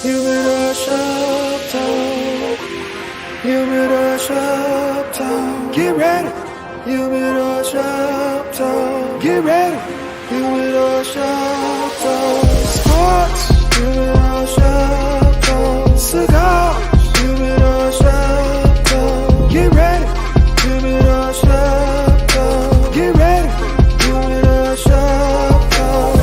Humidor shop talk. Humidor shop talk. Get ready. Humidor shop talk. Get ready. Humidor shop talk. Sports. Humidor shop talk. Cigars. Humidor shop talk. Get ready. Humidor shop talk. Get ready. Humidor shop talk.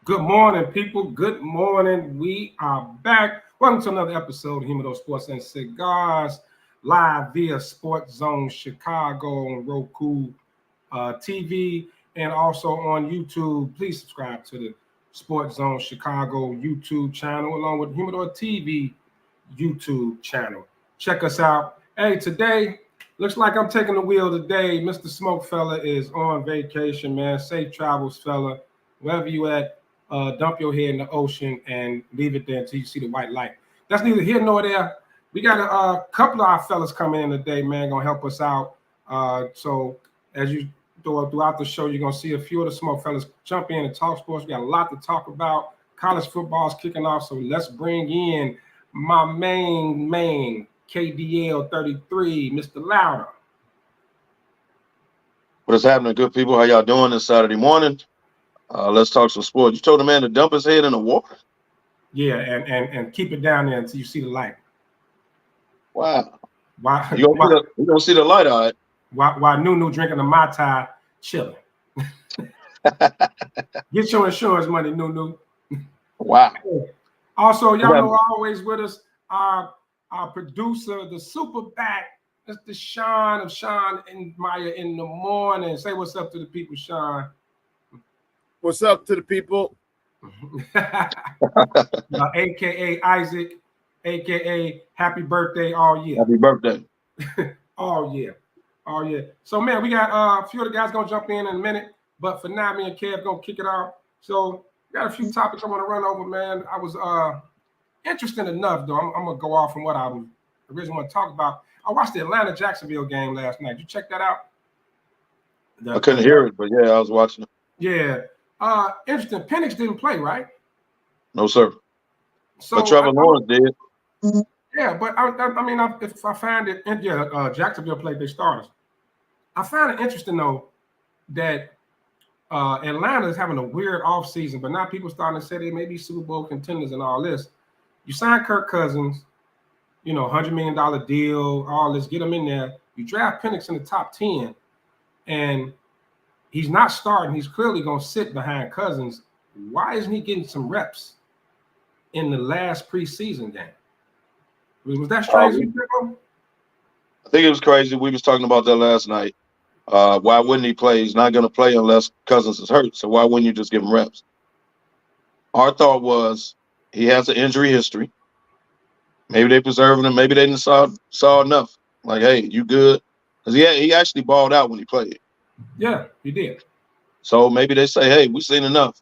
Good morning, people. Good morning. We are back. Welcome to another episode of Humidor Sports and Cigars, live via Sports Zone Chicago on Roku TV and also on YouTube. Please subscribe to the Sports Zone Chicago YouTube channel along with Humidor TV YouTube channel. Check us out. Hey, today looks like I'm taking the wheel today. Mr. SmokeFella is on vacation, man. Safe travels, fella. Wherever you at. Dump your head in the ocean and leave it there until you see the white light. That's neither here nor there. We got a couple of our fellas coming in today, man, gonna help us out. So as you throughout the show, you're gonna see a few of the Smoke Fellas jump in and talk sports. We got a lot to talk about. College football's kicking off, so let's bring in my main KDL 33, Mr. Louder. What is happening, good people? How y'all doing this Saturday morning? Let's talk some sports. You told the man to dump his head in the water? Yeah, and keep it down there until you see the light. Wow. Why you don't see the light, all right. Why Nunu drinking a Mai Tai chilling. Get your insurance money, Nunu. Wow. Also, y'all know always with us, our producer, the super back, that's the Sean of Sean and Maya in the morning. Say what's up to the people, Sean. What's up to the people? AKA Isaac, AKA happy birthday all year. Happy birthday. all year. So, man, we got a few of the guys going to jump in a minute. But for now, me and Kev going to kick it off. So, we got a few topics I want to run over, man. I was interesting enough, though. I'm going to go off from what I originally want to talk about. I watched the Atlanta-Jacksonville game last night. Did you check that out? I couldn't hear it, but, yeah, I was watching it. Yeah. Interesting. Penix didn't play, right? No, sir. So but Trevor Lawrence did. Yeah, but I mean, if I find it, Jacksonville played their starters. I find it interesting though that Atlanta is having a weird offseason, but now people starting to say they may be Super Bowl contenders and all this. You sign Kirk Cousins, $100 million deal, all this, get him in there. You draft Penix in the top 10, and he's not starting. He's clearly going to sit behind Cousins. Why isn't he getting some reps in the last preseason game? Was that strange? I think it was crazy. We was talking about that last night. Why wouldn't he play? He's not going to play unless Cousins is hurt. So why wouldn't you just give him reps? Our thought was he has an injury history. Maybe they preserving him. Maybe they didn't saw enough. Like, hey, you good? Because he actually balled out when he played. Yeah, he did. So maybe they say, hey, we've seen enough.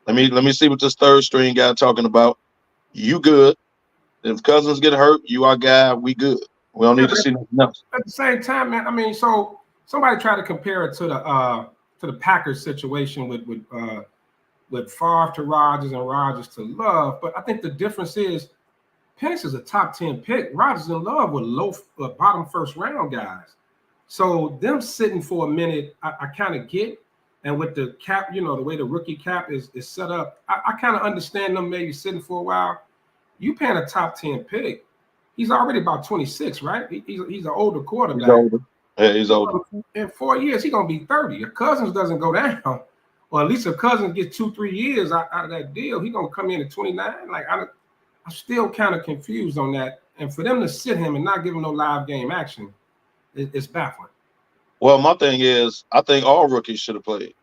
Let me see what this third string guy talking about. You good. If Cousins get hurt, you our guy, we good. We don't need to see nothing else. At the same time, man, I mean, so somebody tried to compare it to the Packers situation with Favre to Rodgers and Rodgers to Love. But I think the difference is Penix is a top 10 pick. Rodgers and Love were bottom first round guys. So them sitting for a minute, I kind of get, and with the cap, the way the rookie cap is set up, I kind of understand them maybe sitting for a while. You paying a top 10 pick. He's already about 26, right? He's an older quarterback. He's older. Yeah, he's older. In 4 years, he's going to be 30. If Cousins doesn't go down, or at least if Cousins gets 2-3 years out of that deal, he's going to come in at 29. Like, I'm still kind of confused on that. And for them to sit him and not give him no live game action, it's baffling. Well, my thing is, I think all rookies should have played,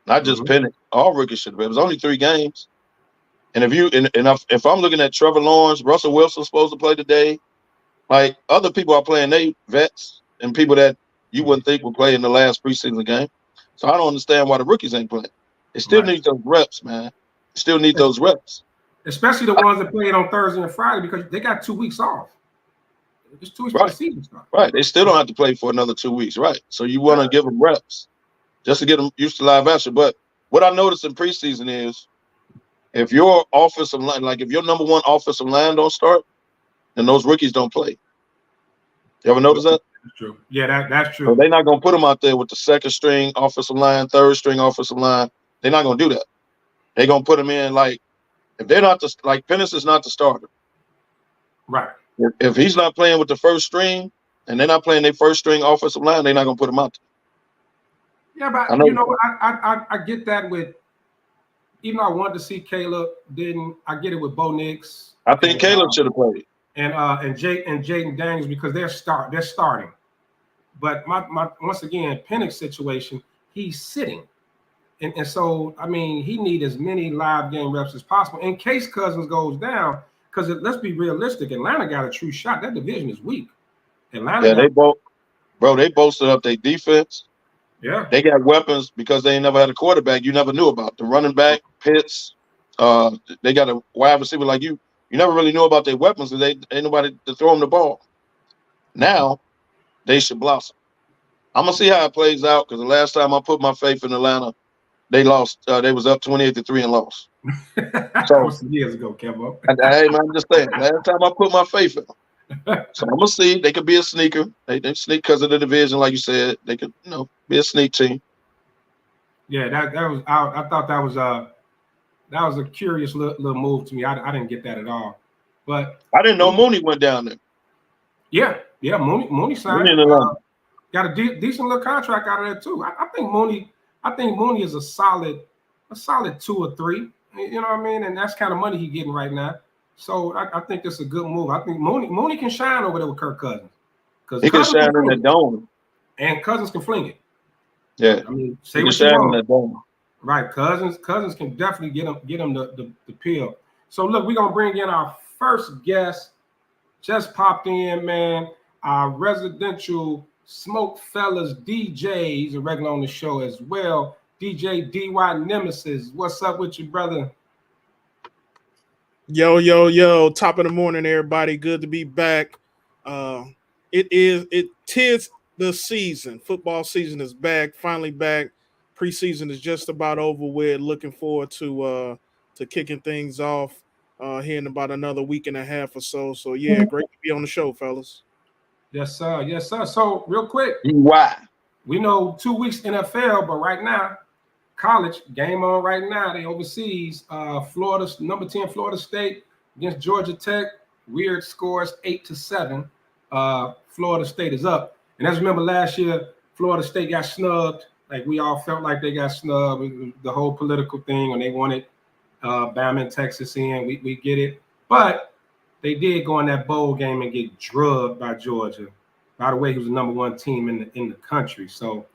not just Penix. All rookies should have played. It was only 3 games, and if I'm looking at Trevor Lawrence, Russell Wilson's supposed to play today. Like other people are playing, they vets and people that you wouldn't think would play in the last preseason game. So I don't understand why the rookies ain't playing. They still Right. need those reps, man. They still need those reps. Especially the ones that played on Thursday and Friday because they got 2 weeks off. It's 2 weeks for the Right. season start. Right. They still don't have to play for another 2 weeks. Right. So you want to give them reps just to get them used to live action. But what I noticed in preseason is if your offensive line, like if your number one offensive line don't start, then those rookies don't play. You ever notice that? That's true. Yeah, that's true. So they're not going to put them out there with the second string offensive line, third string offensive line. They're not going to do that. They're going to put them in like if they're not like Pennis is not the starter. Right. If he's not playing with the first string and they're not playing their first string offensive line, they're not going to put him out Yeah, there. but I get that with. Even though I wanted to see Caleb, I get it with Bo Nix. I think Caleb should have played. And Jaden Daniels because they're starting. But my once again, Penix situation, he's sitting. And so, I mean, he needs as many live game reps as possible in case Cousins goes down. Because let's be realistic, Atlanta got a true shot. That division is weak. They bolstered up their defense. Yeah. They got weapons because they ain't never had a quarterback you never knew about. The running back, Pitts, they got a wide receiver like you. You never really knew about their weapons because they ain't nobody to throw them the ball. Now, they should blossom. I'm going to see how it plays out because the last time I put my faith in Atlanta, they lost. They was up 28-3 and lost. So years ago, Kevo. Hey, man, I'm just saying. Last time I put my faith in them. So I'm gonna see. They could be a sneaker. They sneak because of the division, like you said. They could, be a sneak team. Yeah, that was. I thought that was a curious little move to me. I didn't get that at all. But I didn't know Mooney went down there. Yeah. Mooney signed. Got a decent little contract out of there too. I think Mooney is a solid 2 or 3. You know what I mean? And that's kind of money he's getting right now. So I think it's a good move. I think Mooney can shine over there with Kirk Cousins. He can shine in the dome. And Cousins can fling it. Yeah. I mean, say what you want. In the dome. Right. Cousins can definitely get him the pill. So look, we're gonna bring in our first guest. Just popped in, man. Our residential SmokeFellas DJ. He's a regular on the show as well. DJ DY Nemesis. What's up with you, brother? Yo, top of the morning, everybody. Good to be back. Tis the season. Football season is back, finally back. Preseason is just about over with. Looking forward to kicking things off here in about another week and a half or so. So yeah, great to be on the show, fellas. Yes, sir. So real quick, why? We know 2 weeks NFL, but right now, college game on right now. They overseas. Florida, number 10, Florida State against Georgia Tech. Weird scores 8-7. Florida State is up. And as remember last year, Florida State got snubbed. Like we all felt like they got snubbed. The whole political thing when they wanted Bama and Texas in. We get it. But they did go in that bowl game and get drugged by Georgia. By the way, he was the number 1 team in the country. So,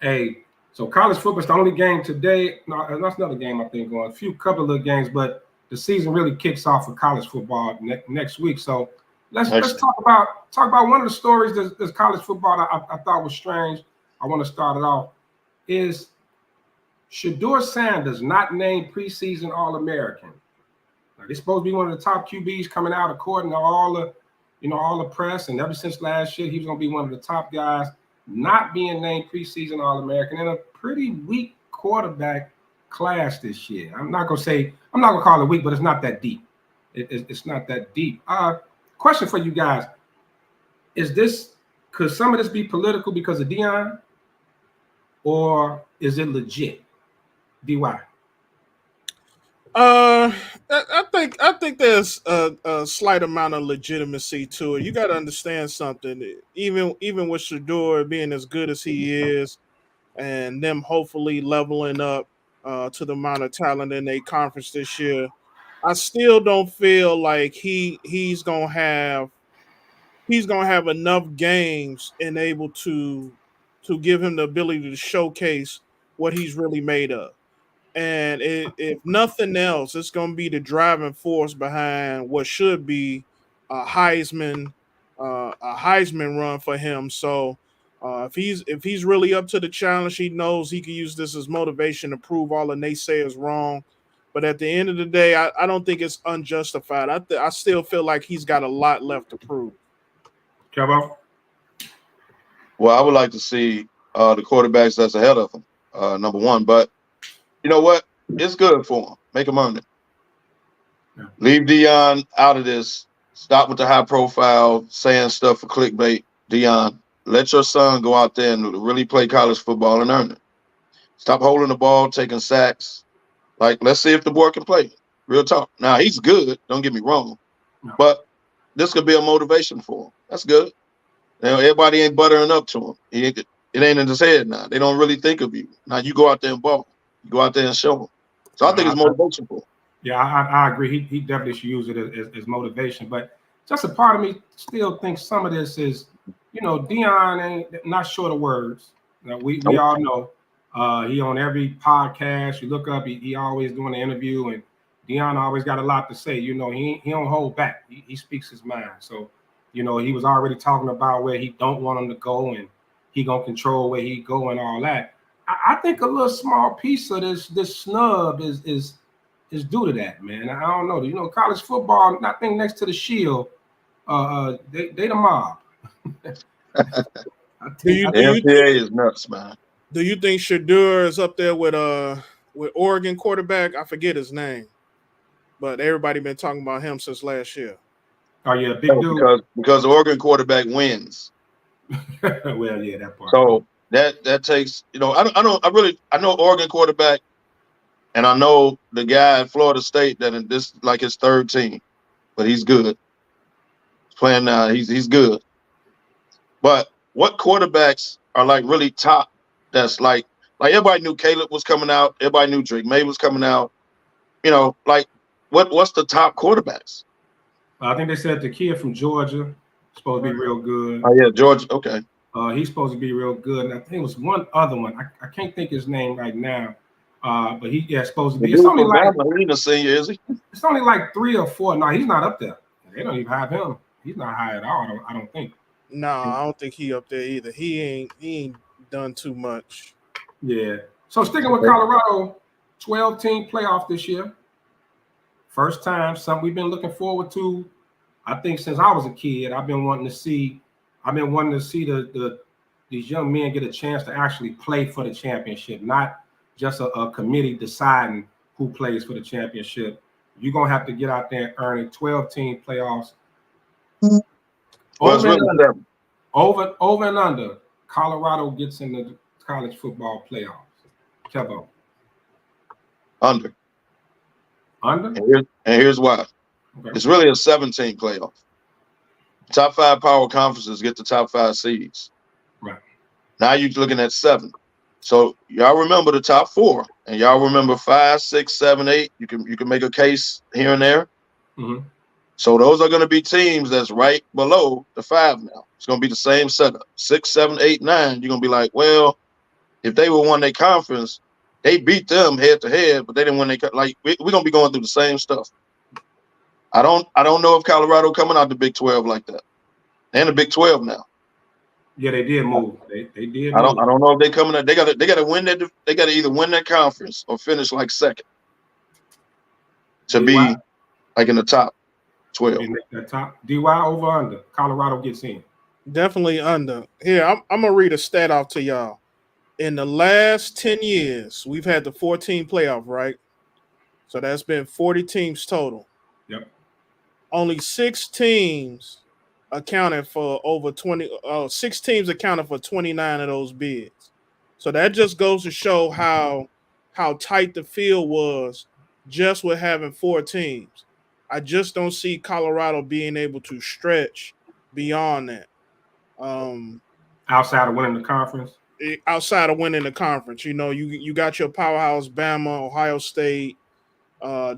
so college football is the only game today. No, that's another game I think going. Couple of games, but the season really kicks off for college football next week. So let's talk about one of the stories that's college football I thought was strange. I want to start it off. Is Shedeur Sanders not named preseason All-American? Now, he's supposed to be one of the top QBs coming out according to all the press, and ever since last year, he was going to be one of the top guys. Not being named preseason All-American in a pretty weak quarterback class this year. I'm not gonna call it weak, but it's not that deep. It's not that deep. Question for you guys: could some of this be political because of Deion, or is it legit? DY. I think there's a slight amount of legitimacy to it. You got to understand something. Even with Shedeur being as good as he is, and them hopefully leveling up to the amount of talent in a conference this year, I still don't feel like he's gonna have enough games and able to give him the ability to showcase what he's really made of. And if nothing else, it's going to be the driving force behind what should be a Heisman run for him. So If he's really up to the challenge, he knows he can use this as motivation to prove all the naysayers wrong. But at the end of the day, I don't think it's unjustified. I still feel like he's got a lot left to prove. Kevo? Well, I would like to see the quarterbacks that's ahead of him, number one. But you know what? It's good for him. Make him earn it. Yeah. Leave Deion out of this. Stop with the high profile saying stuff for clickbait. Deion, let your son go out there and really play college football and earn it. Stop holding the ball, taking sacks. Like, let's see if the boy can play. Real talk. Now, he's good. Don't get me wrong. No. But this could be a motivation for him. That's good. Now, everybody ain't buttering up to him. It ain't in his head now. They don't really think of you. Now, you go out there and ball. You go out there and show them. So I think it's motivation for him. Yeah, I agree. He definitely should use it as motivation. But just a part of me still thinks some of this is, Deion ain't not short of words. We all know he on every podcast. You look up, he always doing an interview, and Deion always got a lot to say. He don't hold back. He speaks his mind. So, he was already talking about where he don't want him to go, and he gonna control where he go and all that. I think a little small piece of this snub is due to that, man. I don't know. College football, I think next to the Shield, they the mob. The NCAA is nuts, man. Do you think Shedeur is up there with Oregon quarterback? I forget his name, but everybody been talking about him since last year. Oh yeah, big dude. Because the Oregon quarterback wins. Well, yeah, that part. So that takes, I know Oregon quarterback, and I know the guy at Florida State that in this like his third team, but he's good. He's playing now. He's good. But what quarterbacks are like really top? That's like everybody knew Caleb was coming out. Everybody knew Drake May was coming out. Like what's the top quarterbacks? I think they said the kid from Georgia supposed to be real good. Oh yeah, Georgia. Okay. He's supposed to be real good. And I think it was one other one. I can't think his name right now. But supposed to be. It's only like he's a senior, is he? It's only like 3 or 4. No, he's not up there. They don't even have him. He's not high at all. I don't think. No, I don't think he up there either. He ain't done too much. Yeah. So sticking with Colorado, 12-team playoff this year. First time, something we've been looking forward to. I think since I was a kid, I've been wanting to see these young men get a chance to actually play for the championship, not just a committee deciding who plays for the championship. You're gonna have to get out there and earn it. 12-team playoffs. Over and under, Colorado gets in the college football playoffs. Kevo. Under. Under? And here's why. Okay. It's really a 17 playoff. Top 5 power conferences get the top 5 seeds. Right. Now you're looking at 7. So y'all remember the top 4, and y'all remember 5, 6, 7, 8. You can make a case here and there. Mm-hmm. So those are going to be teams that's right below the 5 now. It's going to be the same setup. 6, 7, 8, 9. You're going to be like, well, if they won their conference, they beat them head to head, but they didn't win their like. We're going to be going through the same stuff. I don't know if Colorado coming out the Big 12 like that. They're in the Big 12 now. Yeah, they did move. They did. I don't know if they coming out. They got to win that. They got to either win that conference or finish like second to be like in the top 12. That top DY over under. Colorado gets in. Definitely under. Here, I'm gonna read a stat off to y'all. In the last 10 years, we've had the 14 playoff, right? So that's been 40 teams total. Yep. Only 6 teams accounted for over 20. 6 teams accounted for 29 of those bids. So that just goes to show how tight the field was just with having 4 teams. I just don't see Colorado being able to stretch beyond that. Outside of winning the conference? Outside of winning the conference. You got your powerhouse Bama, Ohio State,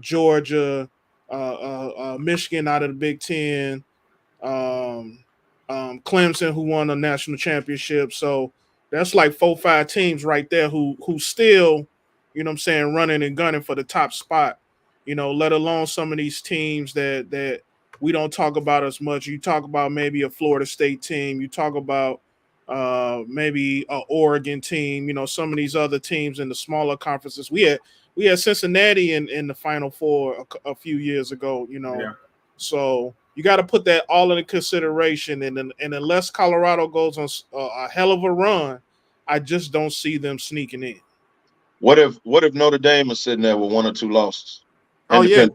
Georgia, Michigan out of the Big Ten, Clemson, who won a national championship. So that's like 4-5 teams right there who still, running and gunning for the top spot. Let alone some of these teams that we don't talk about as much. You talk about maybe a Florida State team. You talk about, maybe a Oregon team. Some of these other teams in the smaller conferences. We had Cincinnati in the Final Four a few years ago. Yeah. So you got to put that all into consideration. And unless Colorado goes on a hell of a run, I just don't see them sneaking in. What if Notre Dame is sitting there with 1 or 2 losses? Oh yeah.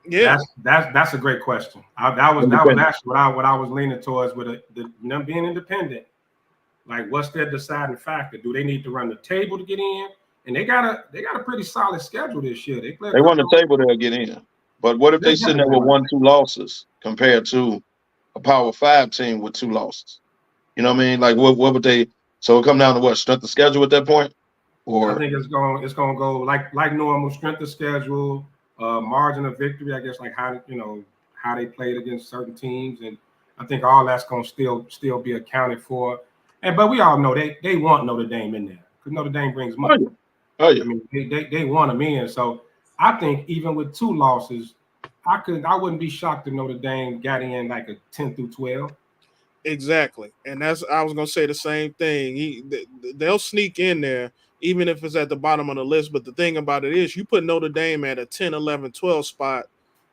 Yeah, that's a great question. That was actually what I was leaning towards with them being independent. Like, what's their deciding factor? Do they need to run the table to get in? And they got a pretty solid schedule this year. They run the table, they'll get in. But what if they sitting there with 1, 2 losses compared to a Power 5 team with 2 losses? You know what I mean? Like, what would they? So it come down to what, strength of schedule at that point? Or I think it's going to go like normal, strength of schedule, margin of victory. I guess like how they played against certain teams, and I think all that's going to still be accounted for. But we all know they want Notre Dame in there because Notre Dame brings money. Oh yeah. I mean, they want them in. So I think even with 2 losses, I wouldn't be shocked if Notre Dame got in like a 10 through 12. Exactly. And I was going to say the same thing. They'll sneak in there, even if it's at the bottom of the list. But the thing about it is you put Notre Dame at a 10, 11, 12 spot,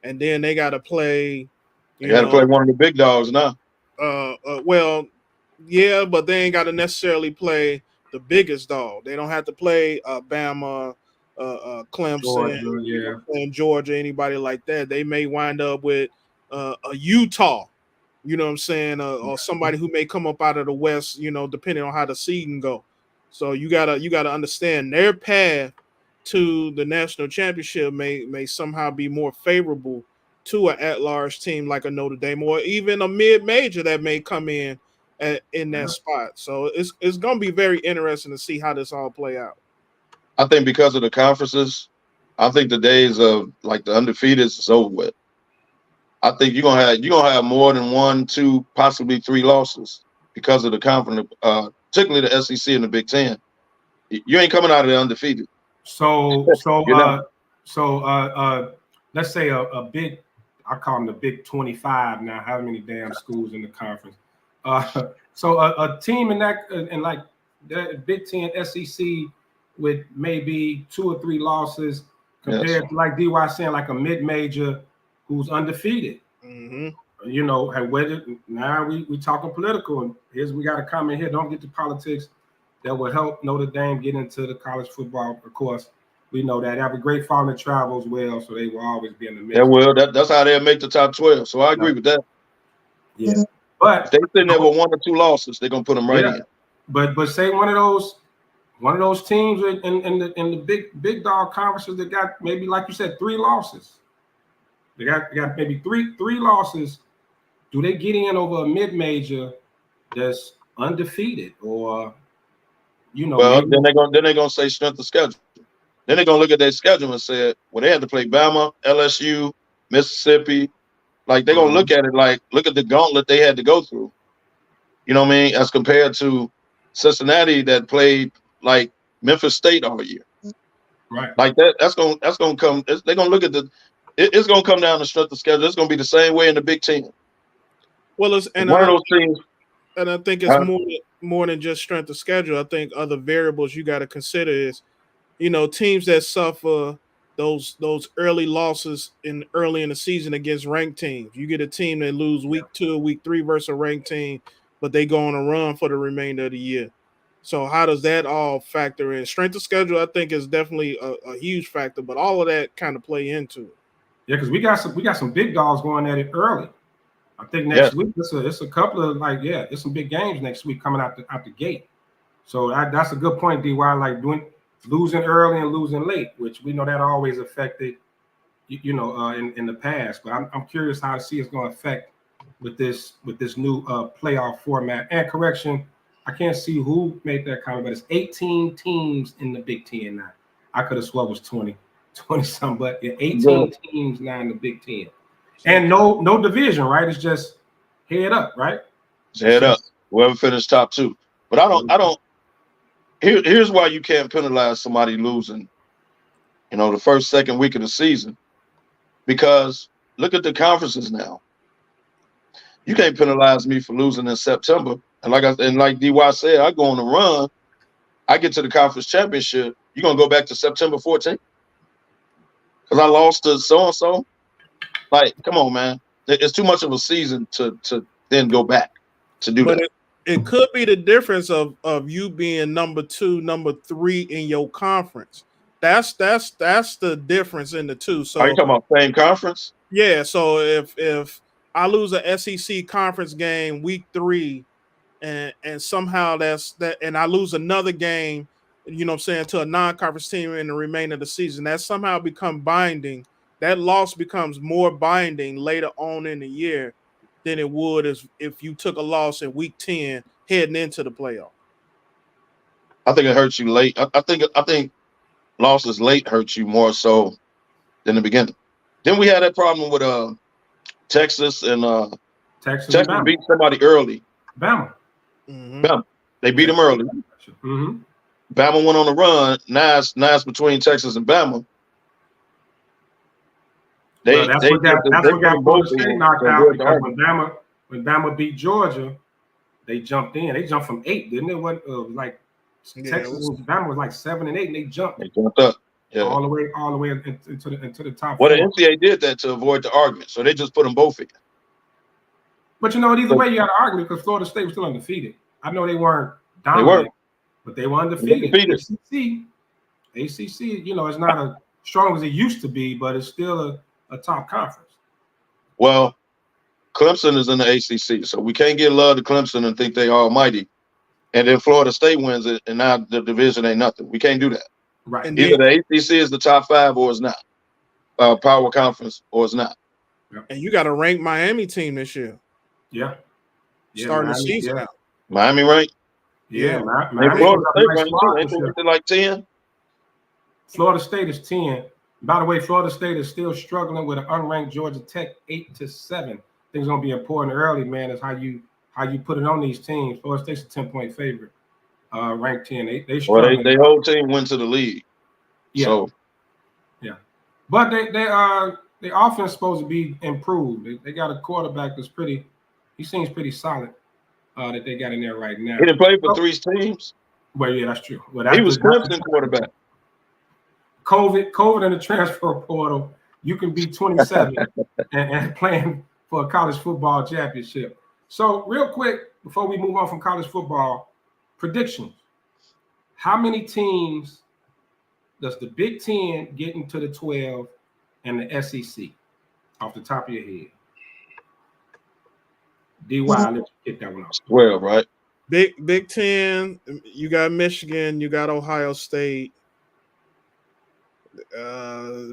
and then they got to play. They got to play one of the big dogs now. Well, yeah, but they ain't got to necessarily play the biggest dog. They don't have to play Bama, Clemson, and Georgia, anybody like that. They may wind up with a Utah, you know what I'm saying, or somebody who may come up out of the West, depending on how the season go. So you gotta understand their path to the national championship may somehow be more favorable to an at-large team like a Notre Dame or even a mid-major that may come in that spot. So it's going to be very interesting to see how this all play out. I think because of the conferences, I think the days of like the undefeated is over with. I think you're gonna have more than 1, 2, possibly 3 losses because of the conference, particularly the SEC and the Big Ten. You ain't coming out of there undefeated. So let's say a big, I call them the Big 25 now. How many damn schools in the conference? So a team in like the Big Ten SEC with maybe 2 or 3 losses compared to like DY saying like a mid-major who's undefeated. Mm-hmm. Now we talking political, and we got a comment here. Don't get to politics. That will help Notre Dame get into the college football. Of course, we know that. They have a great following travel as well, so they will always be in the mix. Yeah, well, that's how they'll make the top 12. So I agree with that. Yeah, but if they sitting there with 1 or 2 losses, they're gonna put them right in. But say one of those teams in the big dog conferences that got maybe, like you said, 3 losses. They got maybe three losses. Do they get in over a mid-major that's undefeated, or Well, then they're gonna say strength of schedule. Then they're gonna look at their schedule and say, well, they had to play Bama, LSU, Mississippi. Like they're gonna look at it like, look at the gauntlet they had to go through. You know what I mean? As compared to Cincinnati that played like Memphis State all year. Right. Like that's gonna come. They're gonna look at it's gonna come down to strength of schedule. It's gonna be the same way in the Big Ten. Well, one of those teams. And I think it's more than just strength of schedule. I think other variables you got to consider is, teams that suffer those early losses early in the season against ranked teams. You get a team that lose week 2, week 3 versus a ranked team, but they go on a run for the remainder of the year. So how does that all factor in? Strength of schedule, I think, is definitely a huge factor, but all of that kind of play into it. Yeah, because we got some big dogs going at it early. I think next week it's a couple of it's some big games next week coming out the gate. So that's a good point, DY. Like losing early and losing late, which we know that always affected, in the past. But I'm curious how to see it's going to affect with this new playoff format. And correction, I can't see who made that comment, but it's 18 teams in the Big Ten now. I could have sworn it was 20 something, but 18 teams now in the Big Ten. And no division, right? It's just head up, right? It's head up. Whoever finished top 2. But I don't. Here's why you can't penalize somebody losing, the first, second week of the season. Because look at the conferences now. You can't penalize me for losing in September And like DY said, I go on a run. I get to the conference championship. You're gonna go back to September 14th because I lost to so and so. Like, come on, man. It's too much of a season to then go back to do But that. it could be the difference of you being number 2, number 3 in your conference. That's the difference in the two. So Are you talking about same conference? yeah. So if I lose a SEC conference game week 3, and somehow and I lose another game, you know what I'm saying, to a non-conference team in the remainder of the season, that somehow become binding. That loss becomes more binding later on in the year than it would if you took a loss in week 10 heading into the playoff. I think it hurts you late. I think losses late hurts you more so than the beginning. Then we had that problem with Texas and Texas and beat somebody early. Bama. Mm-hmm. Bama. They beat them early. Mm-hmm. Bama went on a run. Now it's between Texas and Bama. That's what got Florida State knocked out because when Bama beat Georgia, they jumped in. They jumped from 8, didn't they? Texas and Bama was like 7 and 8, and they jumped. They jumped up. Yeah. All the way into the top. Well, the NCAA did that to avoid the argument, so they just put them both in. But either way, you got to argue because Florida State was still undefeated. I know they weren't dominant, but they were undefeated. ACC, it's not as strong as it used to be, but it's still a top conference. Well, Clemson is in the ACC, so we can't give love to Clemson and think they almighty. And then Florida State wins it, and now the division ain't nothing. We can't do that. Right. And either the ACC is the top 5 or it's not. Power conference or it's not. And you got a ranked Miami team this year. Yeah. Starting the season out. Miami ranked? Yeah. Miami Florida State ranked too. Ain't they like 10? Florida State is 10. By the way, Florida State is still struggling with an unranked Georgia Tech 8-7. Things gonna be important early, man. Is how you put it on these teams. Florida State's a 10-point favorite, ranked 10. They struggling. Well, they whole team went to the league. Yeah. So. Yeah, but their offense is supposed to be improved. They got a quarterback that's he seems pretty solid. That they got in there right now. He didn't play for 3 teams. Well, yeah, that's true. Well, he was Clemson quarterback. COVID and the transfer portal, you can be 27 and playing for a college football championship. So real quick, before we move on from college football, predictions. How many teams does the Big Ten get into the 12 and the SEC off the top of your head? DY, I'll let you get that one off. 12, right? Big Ten, you got Michigan, you got Ohio State.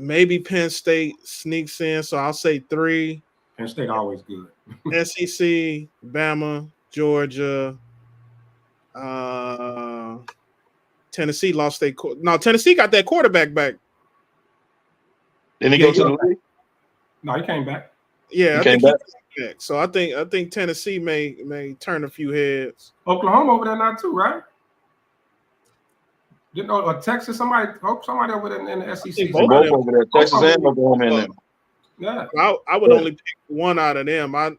Maybe Penn State sneaks in, so I'll say 3. Penn State always good. SEC, Bama, Georgia, Tennessee lost Tennessee got that quarterback back. Didn't he go to the league? No, he came back. Yeah, he came back. So I think Tennessee may turn a few heads. Oklahoma over there now too, right? Didn't know Texas, somebody over there in the SEC. Both over there, Texas and Oklahoma in there. Yeah, I would only pick one out of them. I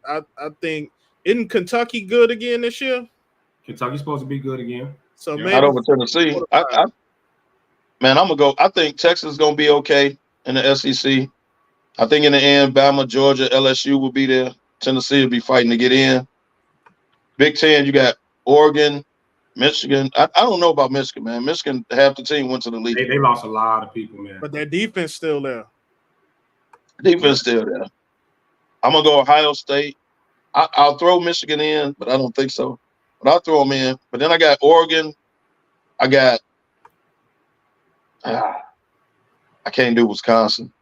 think, isn't Kentucky good again this year? Kentucky's supposed to be good again. So maybe not over Tennessee. I'm gonna go. I think Texas is gonna be okay in the SEC. I think in the end, Bama, Georgia, LSU will be there. Tennessee will be fighting to get in. Big Ten, you got Oregon, Michigan. I don't know about Michigan, man. Michigan, half the team went to the league. They lost a lot of people, man. But their defense still there. Defense still there. I'm gonna go Ohio State. I'll throw Michigan in, but I don't think so. But I'll throw them in. But then I got Oregon. I got. I can't do Wisconsin.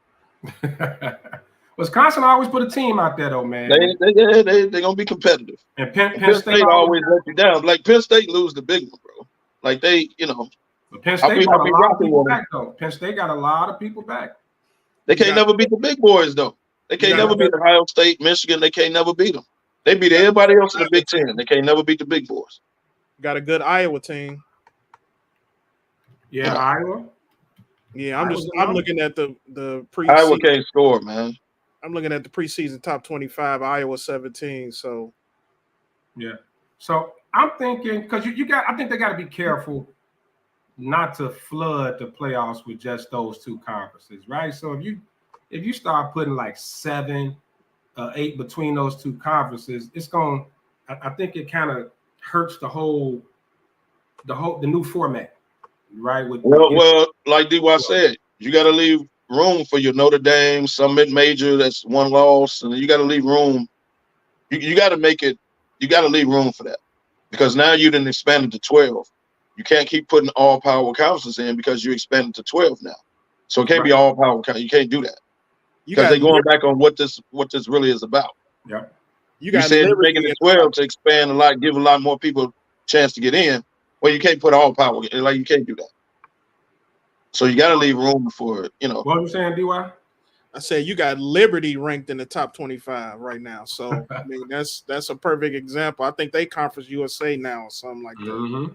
Wisconsin always put a team out there, though, man. They're gonna be competitive. And Penn State always let you down. Like Penn State lose the big one, bro. Like they, But Penn State got a lot of people back, though. Penn State got a lot of people back. They can't never beat the big boys, though. They can't never beat Ohio State, Michigan. They can't never beat them. They beat everybody else in the Big Ten. They can't never beat the big boys. Got a good Iowa team. Yeah, Iowa. Yeah, I'm looking at the preseason. Iowa can't score, man. I'm looking at the preseason top 25. Iowa 17. So yeah. So I'm thinking because I think they got to be careful not to flood the playoffs with just those two conferences, right? So if you start putting like 7, 8 between those two conferences, it's going. I think it kind of hurts the new format, right? Well, like D.Y. said, you got to leave room for your Notre Dame, some mid-major that's one loss, and you got to leave room. You got to make it. You got to leave room for that because now you didn't expand it to 12. You can't keep putting all power conferences in because you expanded to 12 now. So it can't be all power. You can't do that because they're going back on what this really is about. Yeah. You said you're making it 12 to expand a lot, give a lot more people a chance to get in. Well, you can't put all power. Like you can't do that. So you got to leave room for it. You know. What are you saying, DY? I said you got Liberty ranked in the top 25 right now. So I mean that's a perfect example. I think they Conference USA now or something like that. Mm-hmm.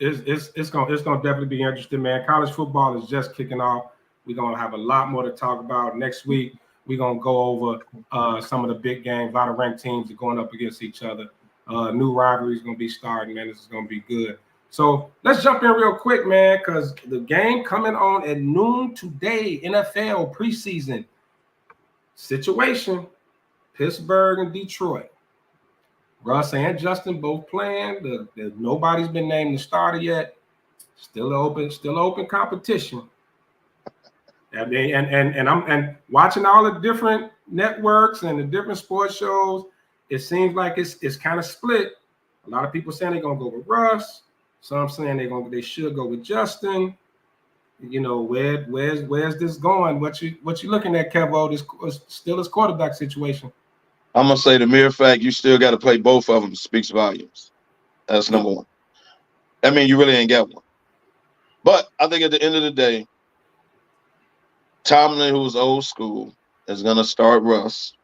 It's gonna definitely be interesting, man. College football is just kicking off. We're gonna have a lot more to talk about next week. We're gonna go over some of the big games. A lot of ranked teams are going up against each other. New rivalries gonna be starting, man. This is gonna be good. So let's jump in real quick, man, because the game coming on at noon today, NFL preseason situation, Pittsburgh and Detroit. Russ and Justin both playing. Nobody's been named the starter yet. Still open competition. I mean, and I'm watching all the different networks and the different sports shows. It seems like it's kind of split. A lot of people saying they're gonna go with Russ. Some saying they should go with Justin. You know, where's this going? What you looking at, Kevo? This still his quarterback situation. I'm gonna say the mere fact you still got to play both of them speaks volumes. That's number one. I mean, you really ain't got one. But I think at the end of the day, Tomlin, who's old school, is gonna start Russ,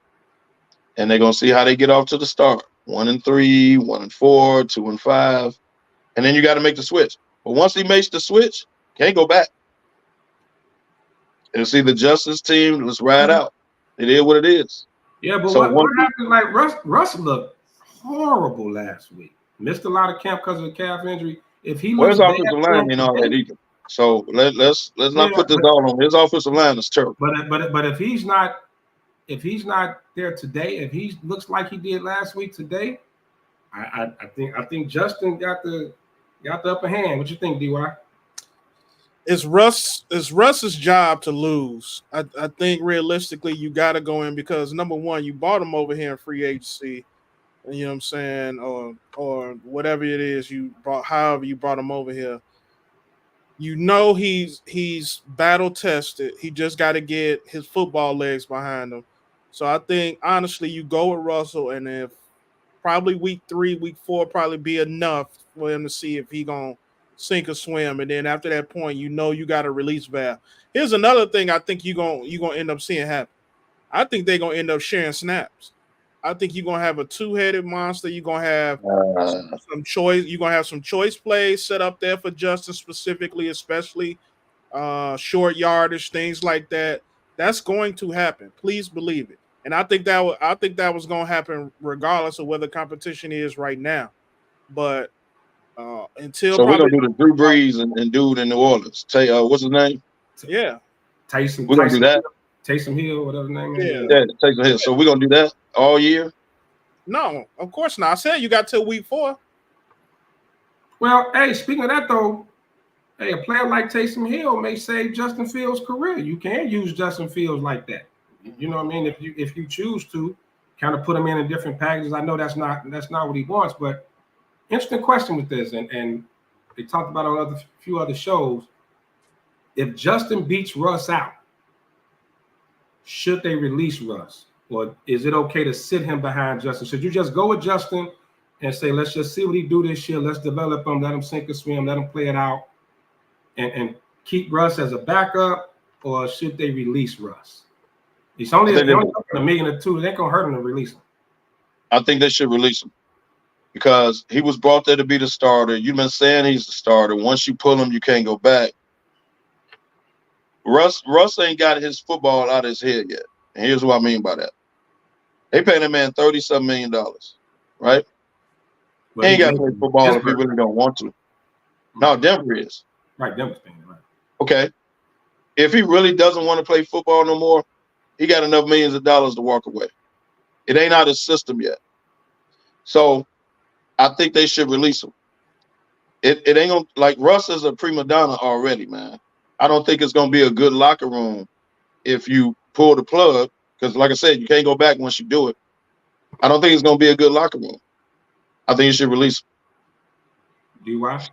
and they're gonna see how they get off to the start. 1-3, 1-4, 2-5, and then you got to make the switch. But once he makes the switch, can't go back. It's either Justin's team. Let's ride out. It is what it is. Yeah, but so what happened? Like Russ looked horrible last week. Missed a lot of camp because of the calf injury. If he looks bad, offensive line ain't all that either. So let's not put this all on his offensive line is terrible. But if he's not there today, if he looks like he did last week today, I think Justin got the upper hand. What you think, DY? It's Russ's job to lose. I think realistically you got to go in because number one, you bought him over here in free agency, you know what I'm saying, or whatever it is you brought, however you brought him over here. You know he's battle tested. He just got to get his football legs behind him. So I think honestly you go with Russell, and if probably week 3, week 4 probably be enough for him to see if he gonna sink or swim, and then after that point, you know you got a release valve. Here's another thing I think you're gonna end up seeing happen. I think they're gonna end up sharing snaps. I think you're gonna have a two-headed monster. You're gonna have some choice. You're gonna have some choice plays set up there for Justin specifically, especially short yardage, things like that. That's going to happen. Please believe it. And I think that was gonna happen regardless of where the competition is right now. But until so we're gonna do the Drew Brees and dude in New Orleans. What's his name? Yeah, Tyson. We're gonna do that. Taysom Hill, whatever his name is. Yeah, Taysom Hill. So we're gonna do that all year? No, of course not. I said you got till week 4. Well, hey, speaking of that though, hey, a player like Taysom Hill may save Justin Fields' career. You can't use Justin Fields like that. You know what I mean? If you choose to kind of put him in different packages, I know that's not what he wants, but interesting question with this, and they talked about on a few other shows. If Justin beats Russ out, should they release Russ? Or is it okay to sit him behind Justin? Should you just go with Justin and say, let's just see what he do this year, let's develop him, let him sink or swim, let him play it out, and keep Russ as a backup, or should they release Russ? He's only $1 million or $2 million. It ain't gonna hurt him to release him. I think they should release him. Because he was brought there to be the starter. You've been saying he's the starter. Once you pull him, you can't go back. Russ ain't got his football out of his head yet. And here's what I mean by that. They paying that man $30-something million, right? Well, He ain't he's got to play making football if he Pittsburgh. really don't want to. No, Denver is. Right, Denver's paying it, right. Okay. If he really doesn't want to play football no more, he got enough millions of dollars to walk away. It ain't out of his system yet. So I think they should release him. It ain't gonna, like, Russ is a prima donna already, man. I don't think it's gonna be a good locker room if you pull the plug, because like I said, you can't go back once you do it. I don't think it's gonna be a good locker room. I think you should release him. DY?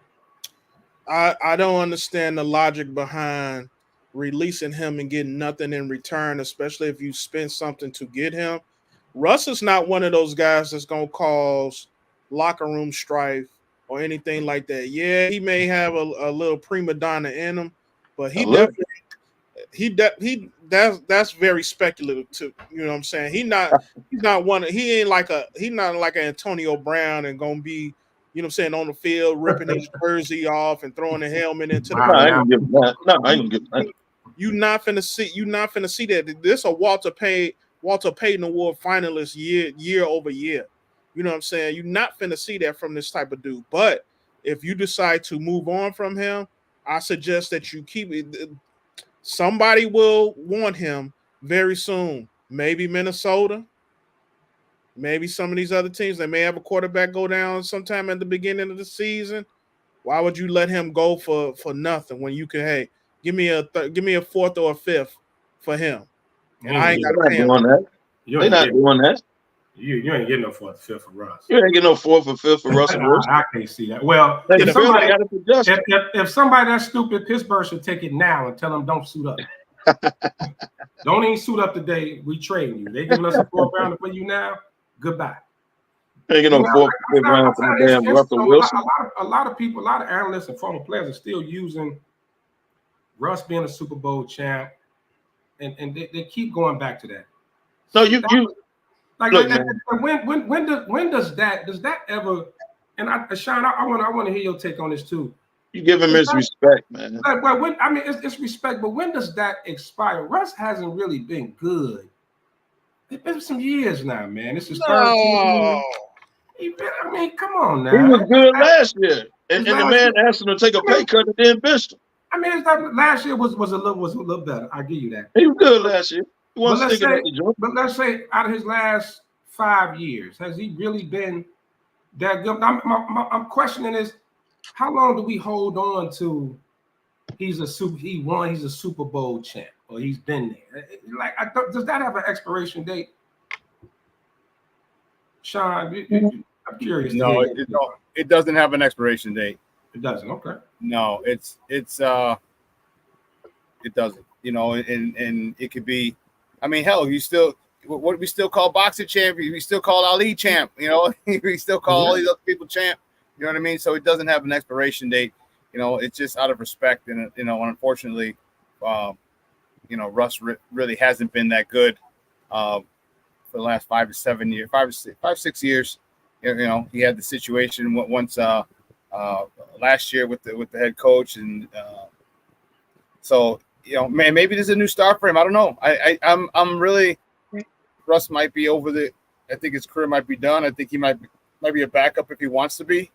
I don't understand the logic behind releasing him and getting nothing in return, especially if you spend something to get him. Russ is not one of those guys that's going to cause locker room strife or anything like that. Yeah, he may have a little prima donna in him, but he definitely that's very speculative too. You know what I'm saying? He's not like an Antonio Brown and gonna be, you know what I'm saying, on the field ripping his jersey off and throwing the helmet into the No, I ain't gonna give him that. No, I ain't gonna give him that. You're not finna see that. This a Walter Payton Award finalist year over year. You know what I'm saying? You're not finna see that from this type of dude. But if you decide to move on from him, I suggest that you keep it. Somebody will want him very soon. Maybe Minnesota. Maybe some of these other teams. They may have a quarterback go down sometime at the beginning of the season. Why would you let him go for nothing when you can? Hey, give me a fourth or a fifth for him, and I ain't got to pay him. They're not doing that. You ain't getting no fourth, fifth for Russ. You ain't getting no fourth or fifth for Russell Wilson. I can't see that. Well, if somebody that's stupid, Pittsburgh should take it now and tell them don't suit up. Don't even suit up today. We trading you. They giving us a fourth rounder for you now. Goodbye. Ain't get no fourth or fifth round for the damn Russell Wilson. A lot of people, a lot of analysts and former players are still using Russ being a Super Bowl champ, and they keep going back to that. No, you like, look, when does that ever? And Sean, I want to hear your take on this too. You give him his respect, man. Well, it's respect, but when does that expire? Russ hasn't really been good. It's been some years now, man. This is third season. I mean, come on now. He was good last year, and the man asked him to take a pay cut and then benched him. I mean, last year was a little better. I give you that. He was good last year. But let's say out of his last 5 years, has he really been that good? I'm questioning this. How long do we hold on to? He's a Super Bowl champ, or he's been there. Does that have an expiration date? Sean, I'm curious. No, it doesn't have an expiration date. It doesn't. Okay. No, it doesn't. You know, and it could be. I mean, hell, we still call boxing champ. We still call Ali champ. You know, we still call all these other people champ. You know what I mean? So it doesn't have an expiration date. You know, it's just out of respect, and unfortunately, Russ really hasn't been that good for the last 5 to 7 years, 6 years. You know, he had the situation once last year with the head coach, and so man, maybe there's a new start for him. I don't know. I'm really Russ might be over the. I think his career might be done. I think he might be a backup if he wants to be.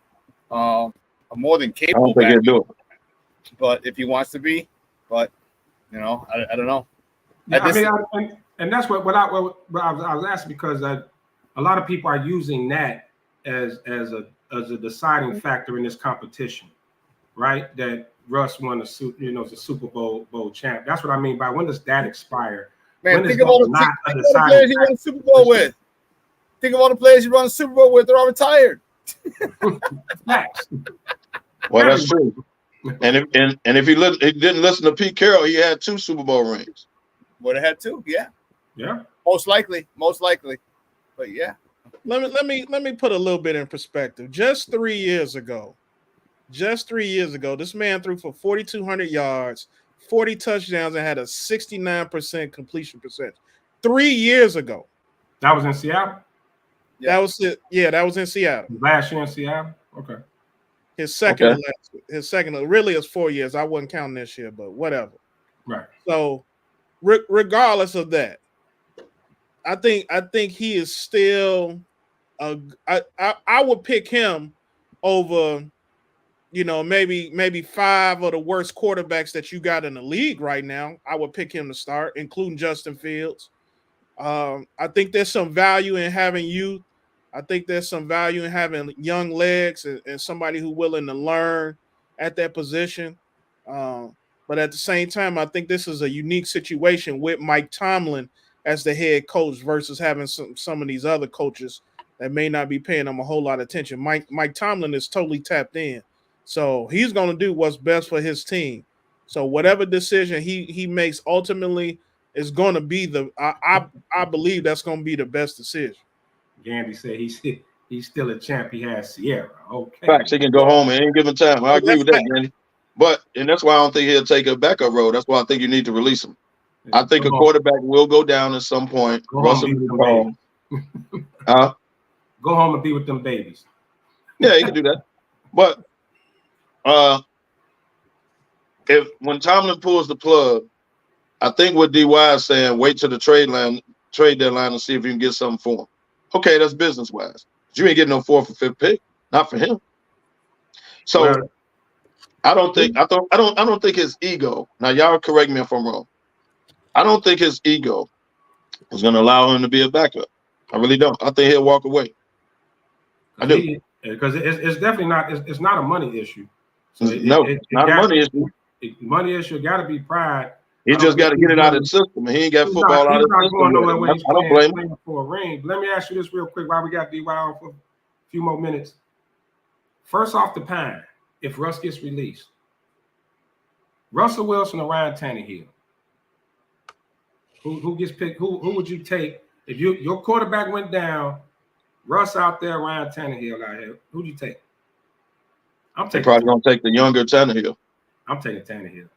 A more than capable. I don't think he'll do it. But if he wants to be, I don't know. Yeah, and that's what I was asking, because a lot of people are using that as a deciding factor in this competition, right? That Russ won the Super Bowl champ. That's what I mean by when does that expire? Man, think of all the players he won the Super Bowl with. Think of all the players he won the Super Bowl with. They're all retired. Well, that's true. And if he didn't listen to Pete Carroll, he had 2 Super Bowl rings. Would have had 2, yeah. Yeah. Most likely. But yeah. Let me put a little bit in perspective. Just 3 years ago, this man threw for 4,200 yards, 40 touchdowns, and had a 69% completion percentage. 3 years ago. That was in Seattle? Yeah. That was it. Yeah, that was in Seattle. Last year in Seattle? Okay. His second, really is 4 years. I wasn't counting this year, but whatever. Right. So, regardless of that, I think he is still I would pick him over, maybe 5 of the worst quarterbacks that you got in the league right now. I would pick him to start, including Justin Fields. I think there's some value in having youth. I think there's some value in having young legs and somebody who's willing to learn at that position. But at the same time, I think this is a unique situation with Mike Tomlin as the head coach versus having some of these other coaches that may not be paying him a whole lot of attention. Mike Tomlin is totally tapped in. So he's going to do what's best for his team. So whatever decision he makes ultimately is going to be I believe that's going to be the best decision. Gandy said he's still a champ. He has Sierra. Okay. Facts. He can go home at any given time. I agree with that, Gandy. And that's why I don't think he'll take a backup role. That's why I think you need to release him. I think a quarterback will go down at some point. Russell will go home and be with them babies. Yeah, he can do that. But when Tomlin pulls the plug, I think what DY is saying, wait till the trade deadline and see if you can get something for him. Okay, that's business wise. But you ain't getting no 4th or 5th pick, not for him. So I don't think his ego. Now y'all correct me if I'm wrong. I don't think his ego is going to allow him to be a backup. I really don't. I think he'll walk away. I do. Because it's definitely not. It's not a money issue. So it's not a money issue. Money issue got to be pride. He just got to get it out of the system. He ain't got football out of the system. I don't blame him. For a ring. Let me ask you this real quick while we got DY on for a few more minutes. First off the pine, if Russ gets released, Russell Wilson or Ryan Tannehill, who gets picked? Who would you take if your quarterback went down? Russ out there, Ryan Tannehill out here. Who'd you take? I'm probably gonna take the younger Tannehill. I'm taking Tannehill.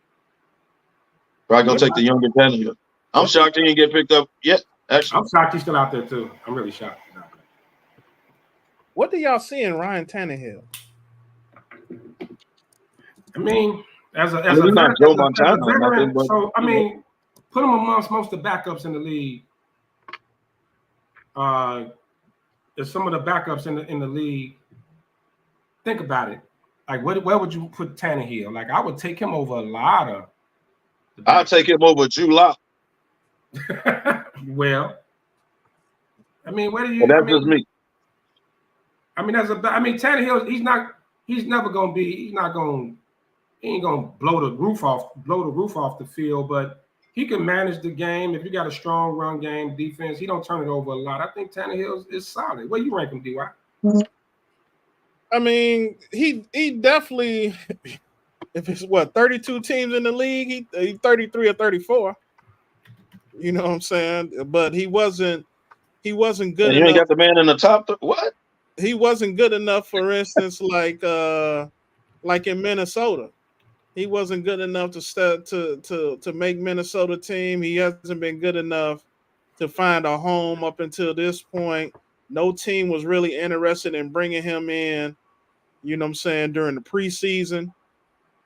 Probably gonna take the younger Tannehill. I'm shocked he didn't get picked up yet. Actually, I'm shocked he's still out there too. I'm really shocked he's out there. What do y'all see in Ryan Tannehill? I mean, as a Joe Montana, veteran, so I mean, put him amongst most of the backups in the league. There's some of the backups in the league. Think about it. Like, where would you put Tannehill? Like, I would take him over a lot of. I'll take him over Drew Lock. Well, I mean, where do you? Well, that's just me. I mean, Tannehill. He ain't gonna blow the roof off the field, but he can manage the game. If you got a strong run game, defense, he don't turn it over a lot. I think Tannehill is solid. Where you rank him, DY? I mean, he definitely. If it's 32 teams in the league, he 33 or 34. You know what I'm saying? But he wasn't good enough. You ain't got the man in the top. What? He wasn't good enough, for instance, like in Minnesota. He wasn't good enough to make Minnesota team. He hasn't been good enough to find a home up until this point. No team was really interested in bringing him in, you know what I'm saying, during the preseason.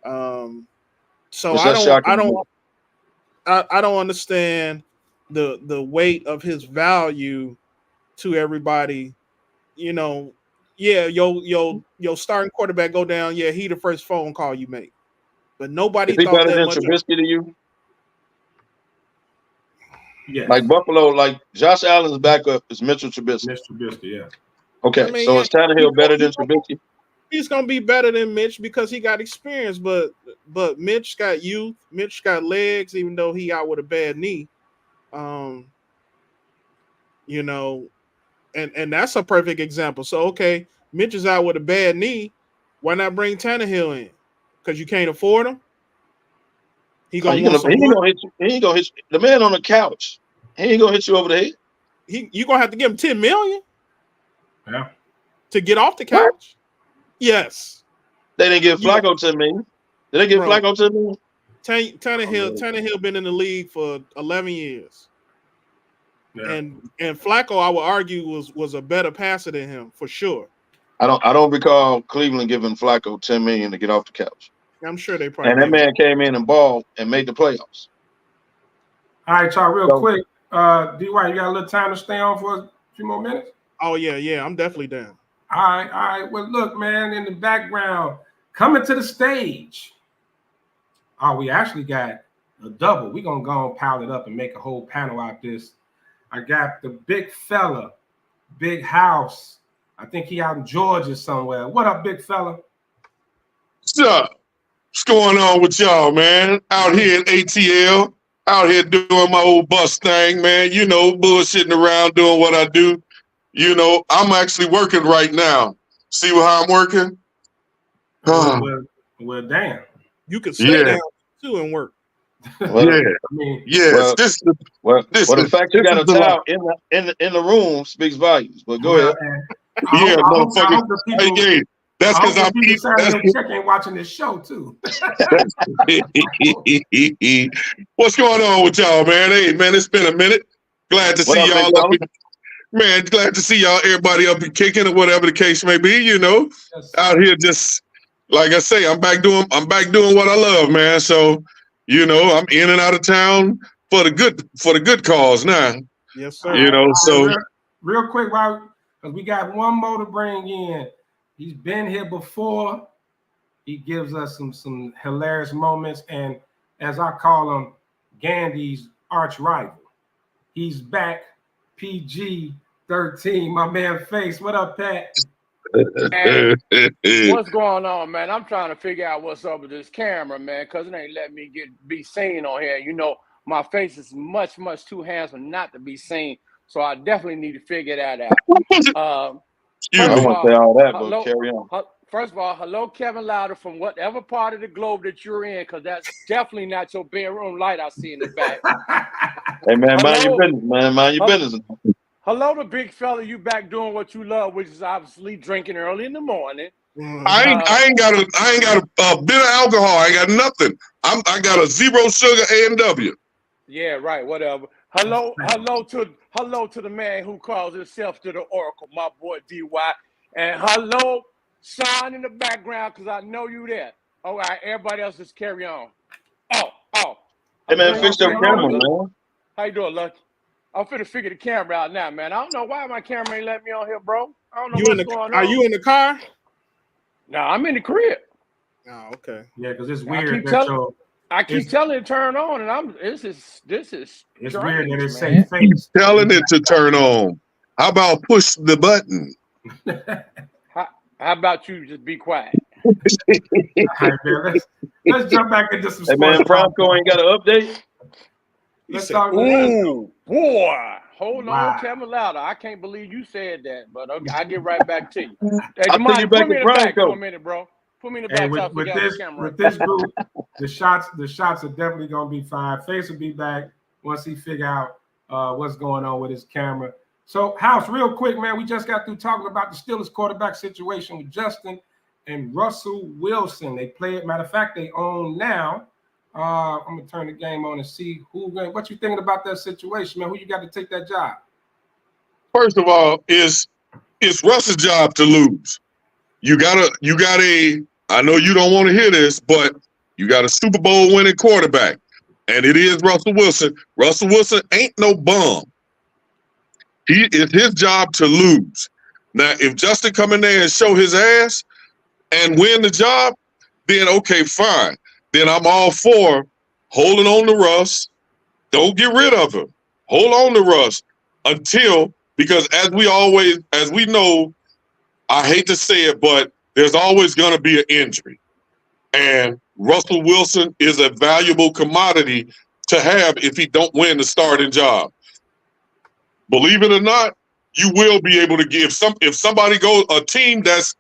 So I don't understand the weight of his value to everybody. You know, yeah, your starting quarterback go down. Yeah, he the first phone call you make, but nobody thought better that than much. Trubisky to you? Yeah, like Buffalo, like Josh Allen's backup is Mitchell Trubisky. Mitchell Trubisky, yeah. Okay, I mean, so is Tannehill better than Trubisky? He's gonna be better than Mitch because he got experience, but Mitch got youth. Mitch got legs, even though he out with a bad knee. You know, and that's a perfect example. So okay, Mitch is out with a bad knee. Why not bring Tannehill in? Because you can't afford him. He ain't gonna hit you. He ain't gonna hit you. The man on the couch. He ain't gonna hit you over the head. You gonna have to give him $10 million. Yeah. To get off the couch. What? Yes. They didn't give Flacco $10 million. Did they give Flacco $10 million? Tannehill been in the league for 11 years. Yeah. And Flacco, I would argue, was a better passer than him for sure. I don't recall Cleveland giving Flacco $10 million to get off the couch. I'm sure they probably. And that man came in and balled and made the playoffs. All right, y'all, real quick. DY, you got a little time to stay on for a few more minutes? Oh yeah, I'm definitely down. All right. Well, look, man, in the background, coming to the stage. Oh, we actually got a double. We're gonna go and pile it up and make a whole panel out this. I got the big fella, Big House. I think he out in Georgia somewhere. What up, big fella? What's up? What's going on with y'all, man? Out here at ATL, out here doing my old bus thing, man. You know, bullshitting around, doing what I do. You know, I'm actually working right now. See how I'm working? Well, damn. You can stay down too and work. Yeah. Yes. The fact you got a towel in the room speaks volumes. But go ahead. Yeah, motherfucker. Hey, that's because I'm eating. Check ain't watching this show too. What's going on with y'all, man? Hey, man, it's been a minute. Glad to see y'all up. Man, glad to see y'all. Everybody up and kicking or whatever the case may be. You know, out here just like I say, I'm back doing what I love, man. So, you know, I'm in and out of town for the good cause now. Yes, sir. You know, so real quick, because we got one more to bring in. He's been here before. He gives us some hilarious moments, and as I call him, Gandhi's arch rival. He's back, PG-13. My man Face. What up, Pat? Hey, what's going on, man? I'm trying to figure out what's up with this camera, man, because it ain't letting me be seen on here. You know, my face is much too handsome not to be seen, so I definitely need to figure that out. I don't want to say all that, but carry on. First of all, hello, Kevin Louder, from whatever part of the globe that you're in, because that's definitely not your bedroom light I see in the back. Hey, man, mind your business, man. Mind your business. Hello, the big fella. You back doing what you love, which is obviously drinking early in the morning. I ain't got a bit of alcohol. I ain't got nothing. I got a 0 sugar A&W. Yeah, right. Whatever. Hello to the man who calls himself to the Oracle, my boy DY, and hello, Sean in the background, because I know you there. All right, everybody else just carry on. Oh. Hey, man, fix your camera, man. How you doing, Lucky? I'm finna figure the camera out now, man. I don't know why my camera ain't letting me on here, bro. I don't know what's going on. Are you in the car? No, I'm in the crib. Oh, okay. Yeah, because it's weird I keep telling it to turn on, and this is it's strange, weird that it man. says Face. Telling it to turn on. How about push the button? How about you just be quiet? All right, man, let's jump back into some sports. Hey, man, Franco ain't got an update? Let's talk. Ooh, boy. Hold on, Kevin Louder. I can't believe you said that, but okay, I'll get right back to you. Hey, I'll put you back in Franco for a minute, bro. Put me in the back. With this group, the shots are definitely gonna be fine. Face will be back once he figure out what's going on with his camera. So, House, real quick, man, we just got through talking about the Steelers quarterback situation with Justin and Russell Wilson. They play it. Matter of fact, they own now. I'm gonna turn the game on and see what you thinking about that situation, man. Who you got to take that job? First of all, it's Russ's job to lose. You got a. I know you don't want to hear this, but you got a Super Bowl winning quarterback, and it is Russell Wilson. Russell Wilson ain't no bum. It's his job to lose. Now, if Justin come in there and show his ass and win the job, then okay, fine. Then I'm all for holding on to Russ. Don't get rid of him. Hold on to Russ because as we know, I hate to say it, but there's always going to be an injury. And Russell Wilson is a valuable commodity to have if he don't win the starting job. Believe it or not, you will be able to give if somebody goes a team that's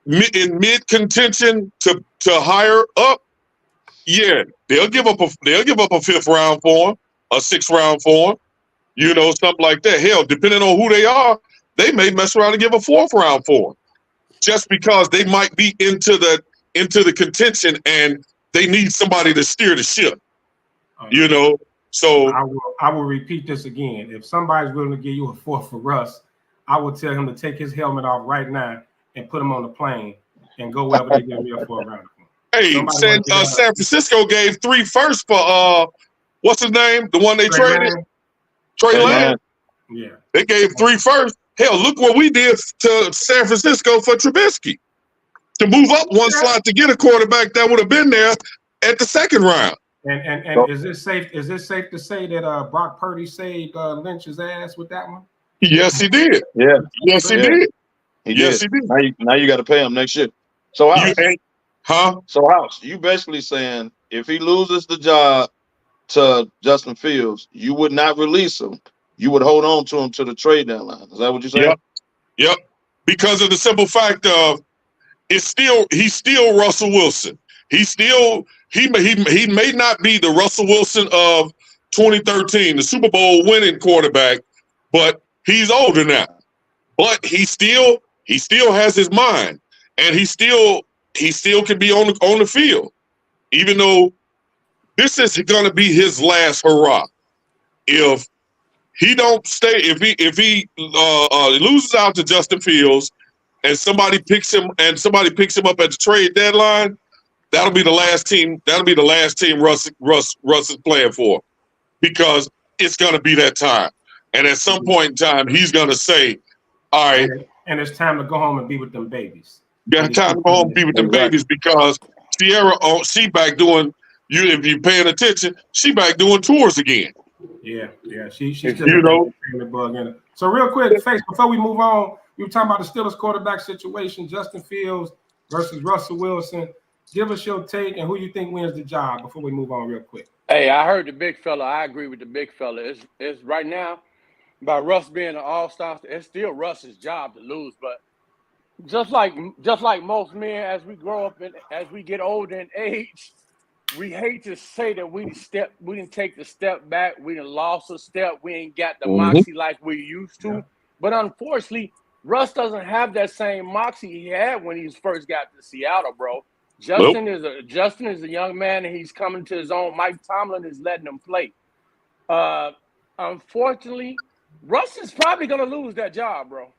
in mid contention to higher up. Yeah, they'll give up a 5th round for him, a 6th round for him, you know, something like that. Hell, depending on who they are, they may mess around and give a 4th round for him, just because they might be into the contention and they need somebody to steer the ship, you know. So I will repeat this again. If somebody's willing to give you a 4th for Russ, I will tell him to take his helmet off right now and put him on the plane and go wherever they give me a 4th round. Hey, San Francisco gave 3 firsts for what's his name? The one they traded? Trey Lance. Yeah. They gave 3 firsts. Hell, look what we did to San Francisco for Trubisky. To move up one slot to get a quarterback that would have been there at the second round. And is it safe to say that Brock Purdy saved Lynch's ass with that one? Yes, he did. Yeah. Yes, he did. Yes, he did. Now you got to pay him next year. So House, you basically saying if he loses the job to Justin Fields, you would not release him. You would hold on to him to the trade deadline. Is that what you're saying? Yep. Because of the simple fact of he's still Russell Wilson. He may not be the Russell Wilson of 2013, the Super Bowl winning quarterback, but he's older now. But he still has his mind, and he still can be on the field, even though this is going to be his last hurrah. If he don't stay, if he loses out to Justin Fields, and somebody picks him up at the trade deadline, that'll be the last team. That'll be the last team Russ is playing for, because it's going to be that time. And at some point in time, he's going to say, "All right." And it's time to go home and be with them babies. Got time to go home and be with them babies, because Sierra, she back doing, if you're paying attention, she back doing tours again. Yeah. She's still the bug in it. So real quick, Face, before we move on, we were talking about the Steelers quarterback situation, Justin Fields versus Russell Wilson. Give us your take and who you think wins the job before we move on real quick. Hey, I heard the big fella. I agree with the big fella. It's right now, by Russ being an all-star, it's still Russ's job to lose. But just like most men, as we grow up and as we get older in age, we hate to say that we didn't take the step back, we done lost a step, we ain't got the moxie like we used to. Yeah. But unfortunately, Russ doesn't have that same moxie he had when he first got to Seattle, bro. Justin is a young man, and he's coming to his own. Mike Tomlin is letting him play. Unfortunately, Russ is probably going to lose that job, bro.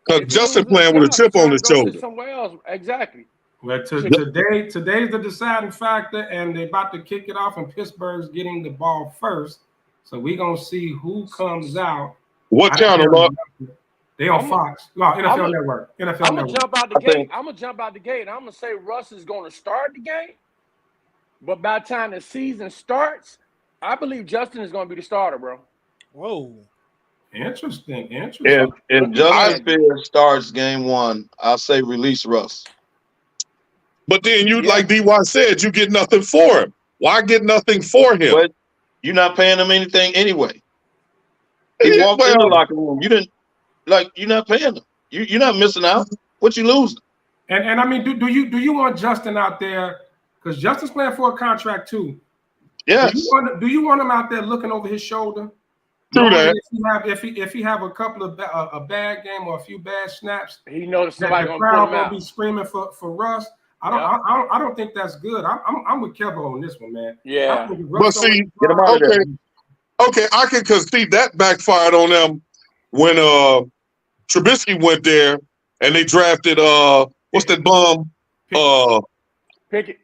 Because Justin playing with a chip on his shoulder. Somewhere else, exactly. Well, today's the deciding factor, and they're about to kick it off, and Pittsburgh's getting the ball first. So we're going to see who comes out. What channel? They on Fox. No, NFL Network. I'm going to jump out the gate. I'm going to say Russ is going to start the game. But by the time the season starts, I believe Justin is going to be the starter, bro. Whoa. Interesting. If Justin Fields starts game one, I'll say release Russ. But then like D.Y. said, you get nothing for him. Why get nothing for him? But you're not paying him anything anyway. He walked in the locker room. You're not paying him. You're not missing out. What you losing? And I mean, do you want Justin out there? Because Justin's playing for a contract too. Yes. Do you want him out there looking over his shoulder? True that. If he have a couple of a bad game or a few bad snaps, he knows somebody the crowd gonna be screaming for Russ. I don't think that's good. I'm with Kevin on this one, man. Yeah. But see, okay, I can concede that backfired on them when Trubisky went there and they drafted what's that bum? Pickett.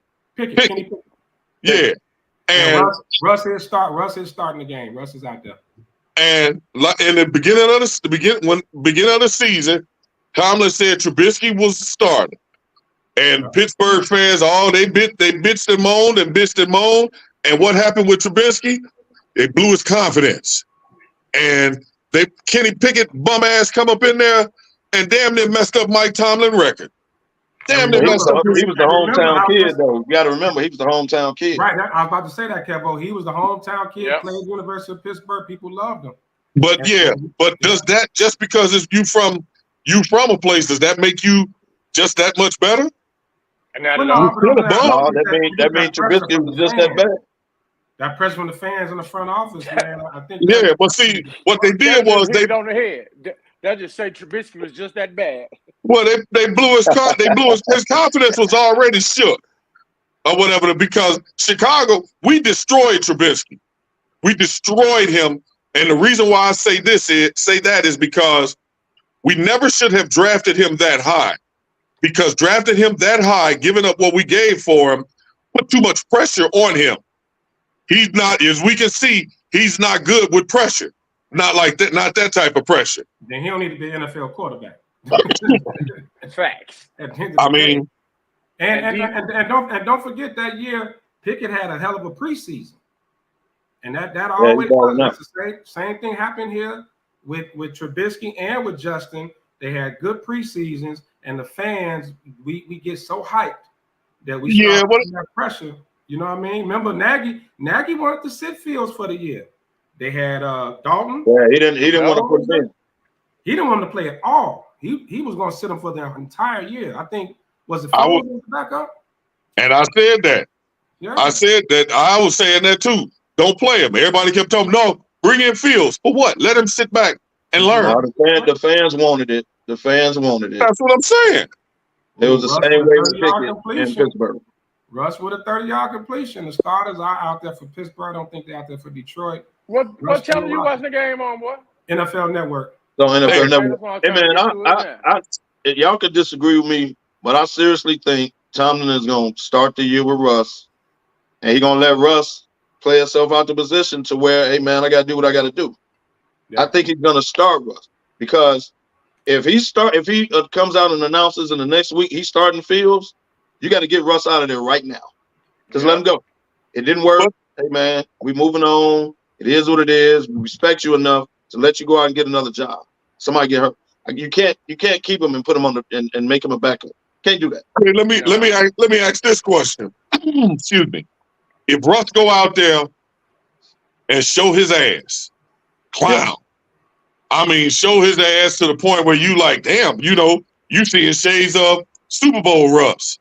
Yeah. And Russ is starting the game. Russ is out there. And in the beginning of the season, Tomlin said Trubisky was the starter. And Pittsburgh fans, they bitched and moaned. And what happened with Trubisky? They blew his confidence. And Kenny Pickett bum ass come up in there and damn near messed up Mike Tomlin record. Damn near messed up. He was the hometown kid, though. You got to remember, he was the hometown kid. Right. I was about to say that, Kevo. He was the hometown kid. Played at the University of Pittsburgh. People loved him. But does that, just because it's you from a place, does that make you just that much better? And that means Trubisky was just that bad. That pressure from the fans in the front office, man. I think. Yeah, but see, what they did was they on the head. They just say Trubisky was just that bad. Well, they blew his his confidence was already shook, or whatever. Because Chicago, we destroyed Trubisky. We destroyed him, and the reason why I say that is because we never should have drafted him that high. Because drafting him that high, giving up what we gave for him, put too much pressure on him. He's not, as we can see, he's not good with pressure. Not like that. Not that type of pressure. Then he don't need to be an NFL quarterback. Facts. At the end of I the day. mean, And don't forget that year Pickett had a hell of a preseason, and that Yeah, always he balling out. was the same thing happened here with Trubisky and with Justin. They had good preseasons, and the fans we get so hyped that we start putting that pressure. You know what I mean? Remember Nagy wanted to sit Fields for the year. They had Dalton. Yeah, he didn't want to put him in. He didn't want to play at all. He was going to sit him for the entire year. I think was it back up? And I said that. Yeah. I said that. I was saying that too. Don't play him. Everybody kept telling me, no, bring in Fields. For what? Let him sit back and learn. No, the fans wanted it. The fans wanted it. That's what I'm saying. It was the same way with Pickett in Pittsburgh. Russ with a 30-yard completion. The starters are out there for Pittsburgh. I don't think they're out there for Detroit. What channel you watching the game on, boy? NFL Network. So NFL Network. Hey man, y'all could disagree with me, but I seriously think Tomlin is going to start the year with Russ, and he's going to let Russ play himself out the position to where, hey man, I got to do what I got to do. Yeah. I think he's going to start Russ because if he comes out and announces in the next week he's starting Fields, you got to get Russ out of there right now. Just let him go. It didn't work. Hey man, we moving on. It is what it is. We respect you enough to let you go out and get another job. Somebody get hurt. You can't keep him and put him on and make him a backup. Can't do that. Hey, let me ask this question. Excuse me. If Russ go out there and show his ass, clown. I mean, show his ass to the point where you like, damn, you seeing shades of Super Bowl Russ.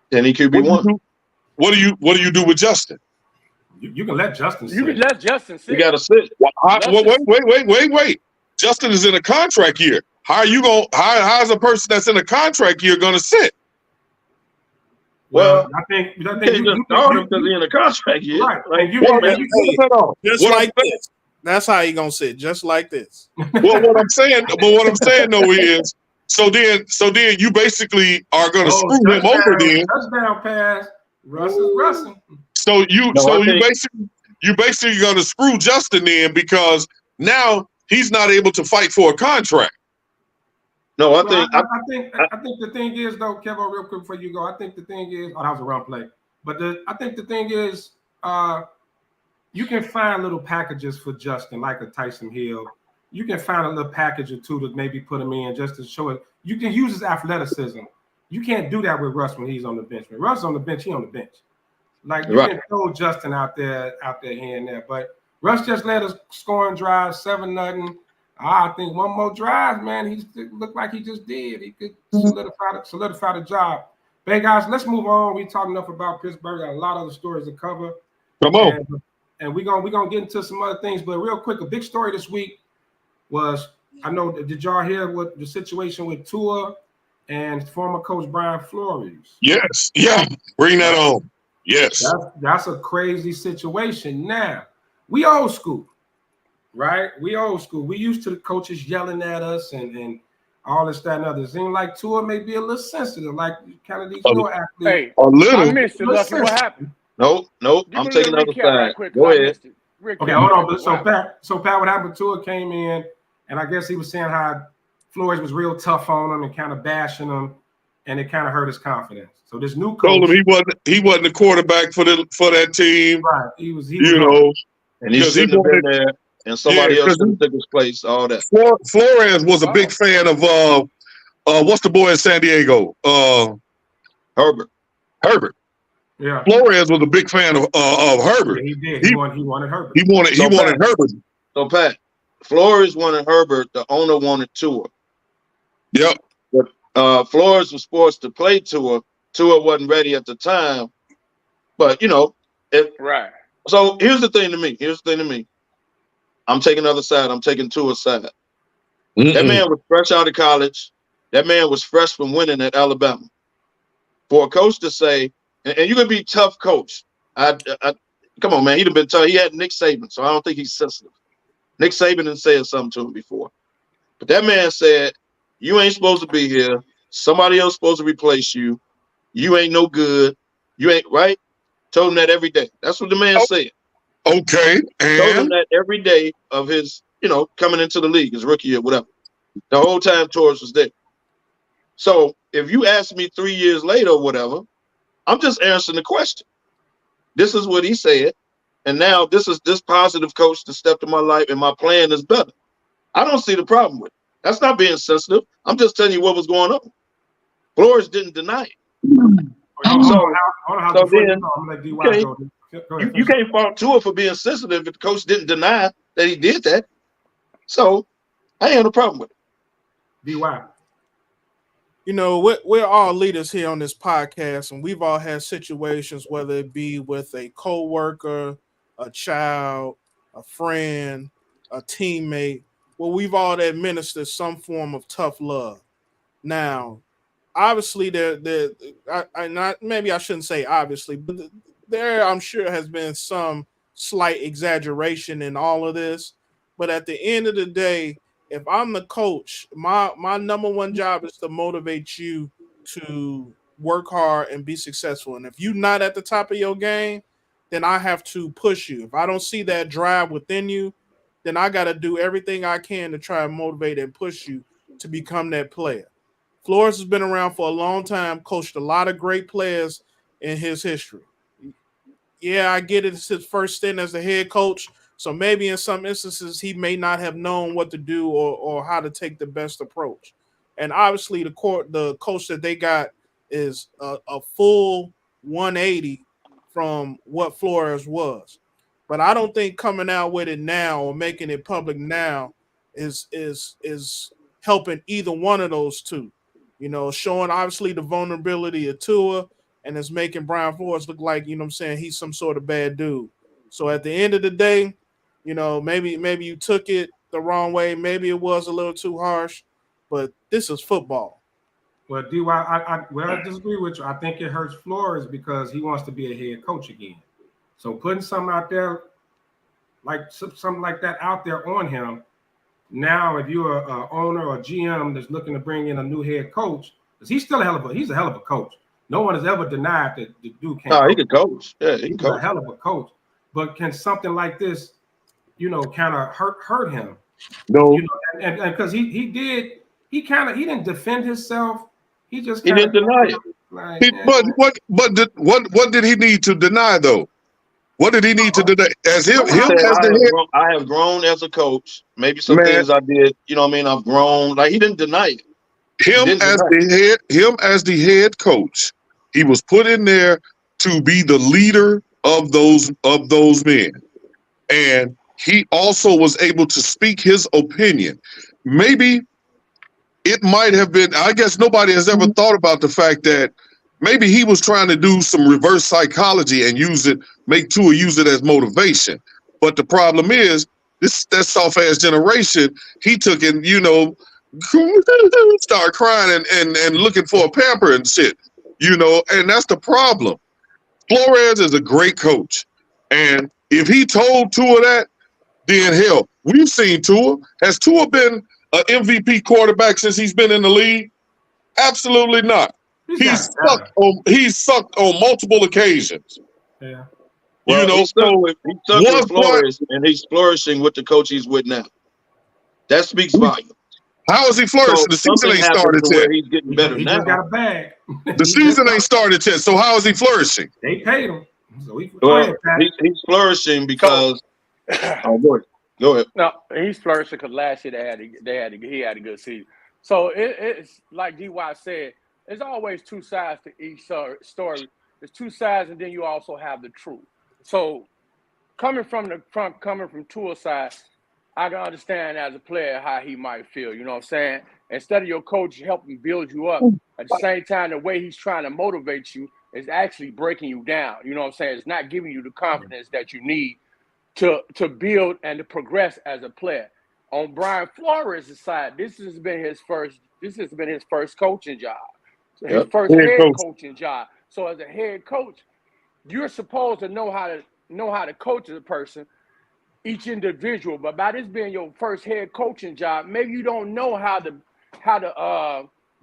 Then he could be one. What do you do with Justin? You can let Justin sit. You can let Justin sit. You got to sit. Wait. Justin is in a contract year. How is a person that's in a contract year going to sit? Well, I think you can't just start him because he's in a contract year. Right. Just like this. That's how he gonna sit, just like this. Well, what I'm saying though is, so then you basically are gonna screw him over then. Touchdown pass. Russ is rushing. So you basically gonna screw Justin in because now he's not able to fight for a contract. No, I think the thing is though, Kevin, real quick before you go, I think the thing is, that was a run play, but I think the thing is, you can find little packages for Justin, like a Tyson Hill. You can find a little package or two to maybe put him in just to show it. You can use his athleticism. You can't do that with Russ when he's on the bench. When Russ on the bench, he on the bench. Like you can throw Justin out there here and there, but Russ just led us scoring drive 7-0. I think one more drive, man. He looked like he just did. He could solidify the job. But hey, guys, let's move on. We talked enough about Pittsburgh. Got a lot of other stories to cover. Come on. And we're gonna get into some other things. But real quick, a big story this week was, I know, did y'all hear what the situation with Tua and former coach Brian Flores? Yes. Yeah. Bring that on. Yes. That's a crazy situation. Now, we old school, right? We old school. We used to the coaches yelling at us and all this, that, and other. It seems like Tua may be a little sensitive, like kind of these little athletes. Hey, a little. I missed it, Lucky. What happened? Nope. I'm taking the other side. Right, go ahead. Okay, hold on. So Pat, what happened? Tua came in, and I guess he was saying how Flores was real tough on him and kind of bashing him, and it kind of hurt his confidence. So this new coach told him he wasn't the quarterback for that team. Right. He was and he shouldn't have been there, and somebody else took his place. All that. Flores was a big fan of what's the boy in San Diego? Herbert. Yeah. Flores was a big fan of Herbert. Yeah, he did. He wanted Herbert. He wanted Herbert. So Pat, Flores wanted Herbert. The owner wanted Tua. Yep. But Flores was forced to play Tua. Tua wasn't ready at the time. But right. So here's the thing to me. I'm taking the other side. I'm taking Tua's side. That man was fresh out of college. That man was fresh from winning at Alabama. For a coach to say, and you can be tough coach. Come on, man. He'd have been tough. He had Nick Saban, so I don't think he's sensitive. Nick Saban didn't say something to him before. But that man said, you ain't supposed to be here. Somebody else supposed to replace you. You ain't no good. You ain't right. Told him that every day. That's what the man said. Okay. Told him that every day of his coming into the league, his rookie year, whatever. The whole time Torres was there. So if you ask me 3 years later or whatever, I'm just answering the question. This is what he said. And now this positive coach that stepped in my life and my plan is better. I don't see the problem with it. That's not being sensitive. I'm just telling you what was going on. Flores didn't deny it. You can't fault Tua for being sensitive if the coach didn't deny that he did that. So I ain't have no problem with it. DY. We're all leaders here on this podcast, and we've all had situations, whether it be with a coworker, a child, a friend, a teammate, where we've all administered some form of tough love. Now, obviously, maybe I shouldn't say obviously, but there I'm sure has been some slight exaggeration in all of this. But at the end of the day, if I'm the coach, my number one job is to motivate you to work hard and be successful. And if you're not at the top of your game, then I have to push you. If I don't see that drive within you, then I got to do everything I can to try and motivate and push you to become that player. Flores has been around for a long time, coached a lot of great players in his history. Yeah, I get it. It's his first stint as a head coach. So maybe in some instances, he may not have known what to do or how to take the best approach. And obviously, the coach that they got is a full 180 from what Flores was. But I don't think coming out with it now or making it public now is helping either one of those two. Showing obviously the vulnerability of Tua and is making Brian Flores look like, he's some sort of bad dude. So at the end of the day, maybe you took it the wrong way. Maybe it was a little too harsh, but this is football. Well, DY, I disagree with you. I think it hurts Flores because he wants to be a head coach again. So putting something out there, like something like that out there on him, now if you're an owner or GM that's looking to bring in a new head coach, because he's still he's a hell of a coach. No one has ever denied that the dude can't. No, he can coach. Yeah, he's a hell of a coach. But can something like this, kind of hurt him? No, and because he didn't defend himself. He didn't deny it. What did he need to deny though? What did he need to deny? I have grown as a coach. Maybe some things I did. I've grown. Like he didn't deny it. Him as the head coach, he was put in there to be the leader of those men, and he also was able to speak his opinion. Maybe it might have been. I guess nobody has ever thought about the fact that maybe he was trying to do some reverse psychology and make Tua use it as motivation. But the problem is, that soft-ass generation, he took and, start crying and looking for a pamper and shit, and that's the problem. Flores is a great coach. And if he told Tua that, then hell, we've seen Tua. Has Tua been an MVP quarterback since he's been in the league? Absolutely not. He's sucked on multiple occasions. Yeah. Well, he's stuck with Flores, and he's flourishing with the coach he's with now. That speaks volumes. How is he flourishing? The season ain't started yet. He's getting better now. He got a bag. The season ain't started yet. So how is he flourishing? They paid him. So he's flourishing because. Go ahead. No, he's flourishing because last year he had a good season. So it's like DY said. There's always two sides to each story. There's two sides, and then you also have the truth. So coming from Tua's side, I can understand as a player how he might feel. You know what I'm saying? Instead of your coach helping build you up, at the same time, the way he's trying to motivate you is actually breaking you down. You know what I'm saying? It's not giving you the confidence that you need to build and to progress as a player. On Brian Flores' side, this has been his first coaching job. His first head coaching job. So as a head coach, you're supposed to know how to coach a person, each individual. But by this being your first head coaching job, maybe you don't know how to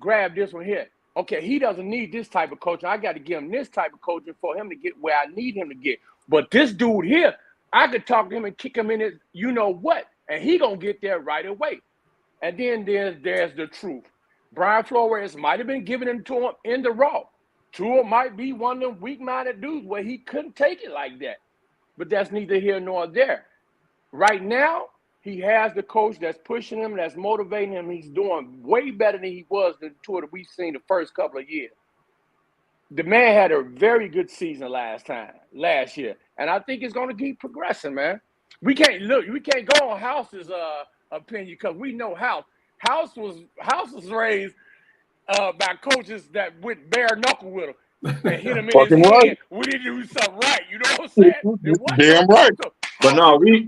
grab this one here. Okay, he doesn't need this type of coaching. I got to give him this type of coaching for him to get where I need him to get. But this dude here, I could talk to him and kick him in his, you know what, and he gonna get there right away. And then there's the truth. Brian Flores might have been giving it to him in the raw. Tua might be one of them weak-minded dudes where he couldn't take it like that. But that's neither here nor there. Right now, he has the coach that's pushing him, that's motivating him. He's doing way better than he was the Tua that we've seen the first couple of years. The man had a very good season last year. And I think it's going to keep progressing, man. We can't go on House's opinion because we know House was raised by coaches that went bare knuckle with him and hit him in his head. We need to do something right. You know what I'm saying? Damn right. But no, we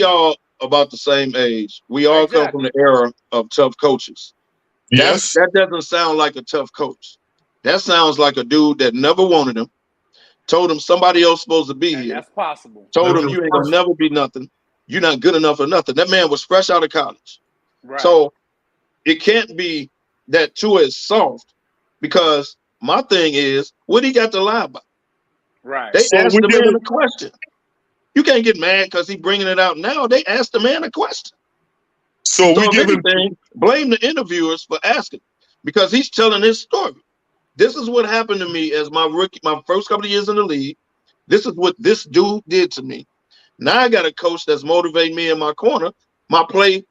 all about the same age. We all come from the era of tough coaches. Yes. That doesn't sound like a tough coach. That sounds like a dude that never wanted him. Told him somebody else supposed to be here. That's possible. Told him you ain't gonna never be nothing. You're not good enough for nothing. That man was fresh out of college. Right. So it can't be that Tua is soft, because my thing is, what he got to lie about? Right. They asked the man a question. You can't get mad because he's bringing it out now. They asked the man a question. So we give him blame the interviewers for asking, because he's telling his story. This is what happened to me as my first couple of years in the league. This is what this dude did to me. Now I got a coach that's motivating me in my corner. My play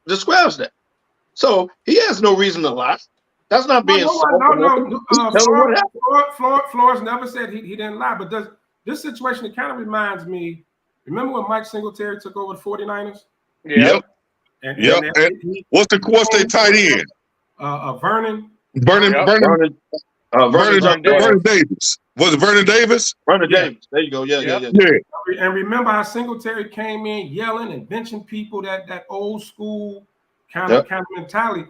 describes that. So he has no reason to lie. That's not being Flores never said he didn't lie, but this situation, it kind of reminds me, remember when Mike Singletary took over the 49ers? Yep. And what's their tight end? Vernon Davis. Was it Vernon Davis? Vernon Davis. There you go. Yeah. And remember how Singletary came in yelling and benching people, that old school kind of mentality.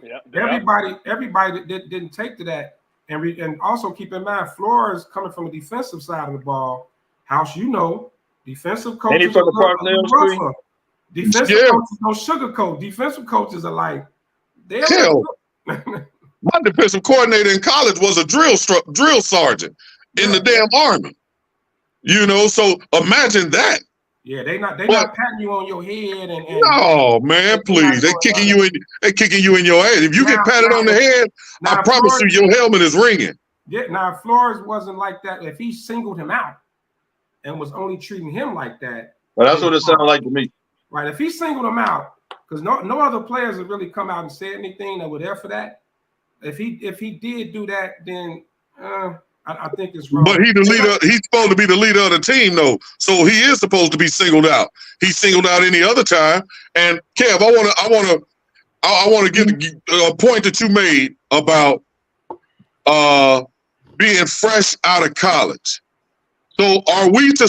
Everybody didn't take to that. And also keep in mind, Flores coming from the defensive side of the ball. House, defensive coaches are rougher. Defensive coaches don't sugarcoat. Defensive coaches are like, my defensive coordinator in college was a drill sergeant in the damn Army. So imagine that. Yeah, they not patting you on your head and no, man, please. They kicking you in your head. If you get patted on the head, I promise you your helmet is ringing. Yeah, now Flores wasn't like that. If he singled him out and was only treating him like that. Well, that's what it sounded like to me. Right. If he singled him out, because no other players have really come out and said anything that were there for that. If he did do that, then I think it's wrong. But he's supposed to be the leader of the team, though. So he is supposed to be singled out. He's singled out any other time. And Kev, I want to get a point that you made about being fresh out of college. So are we to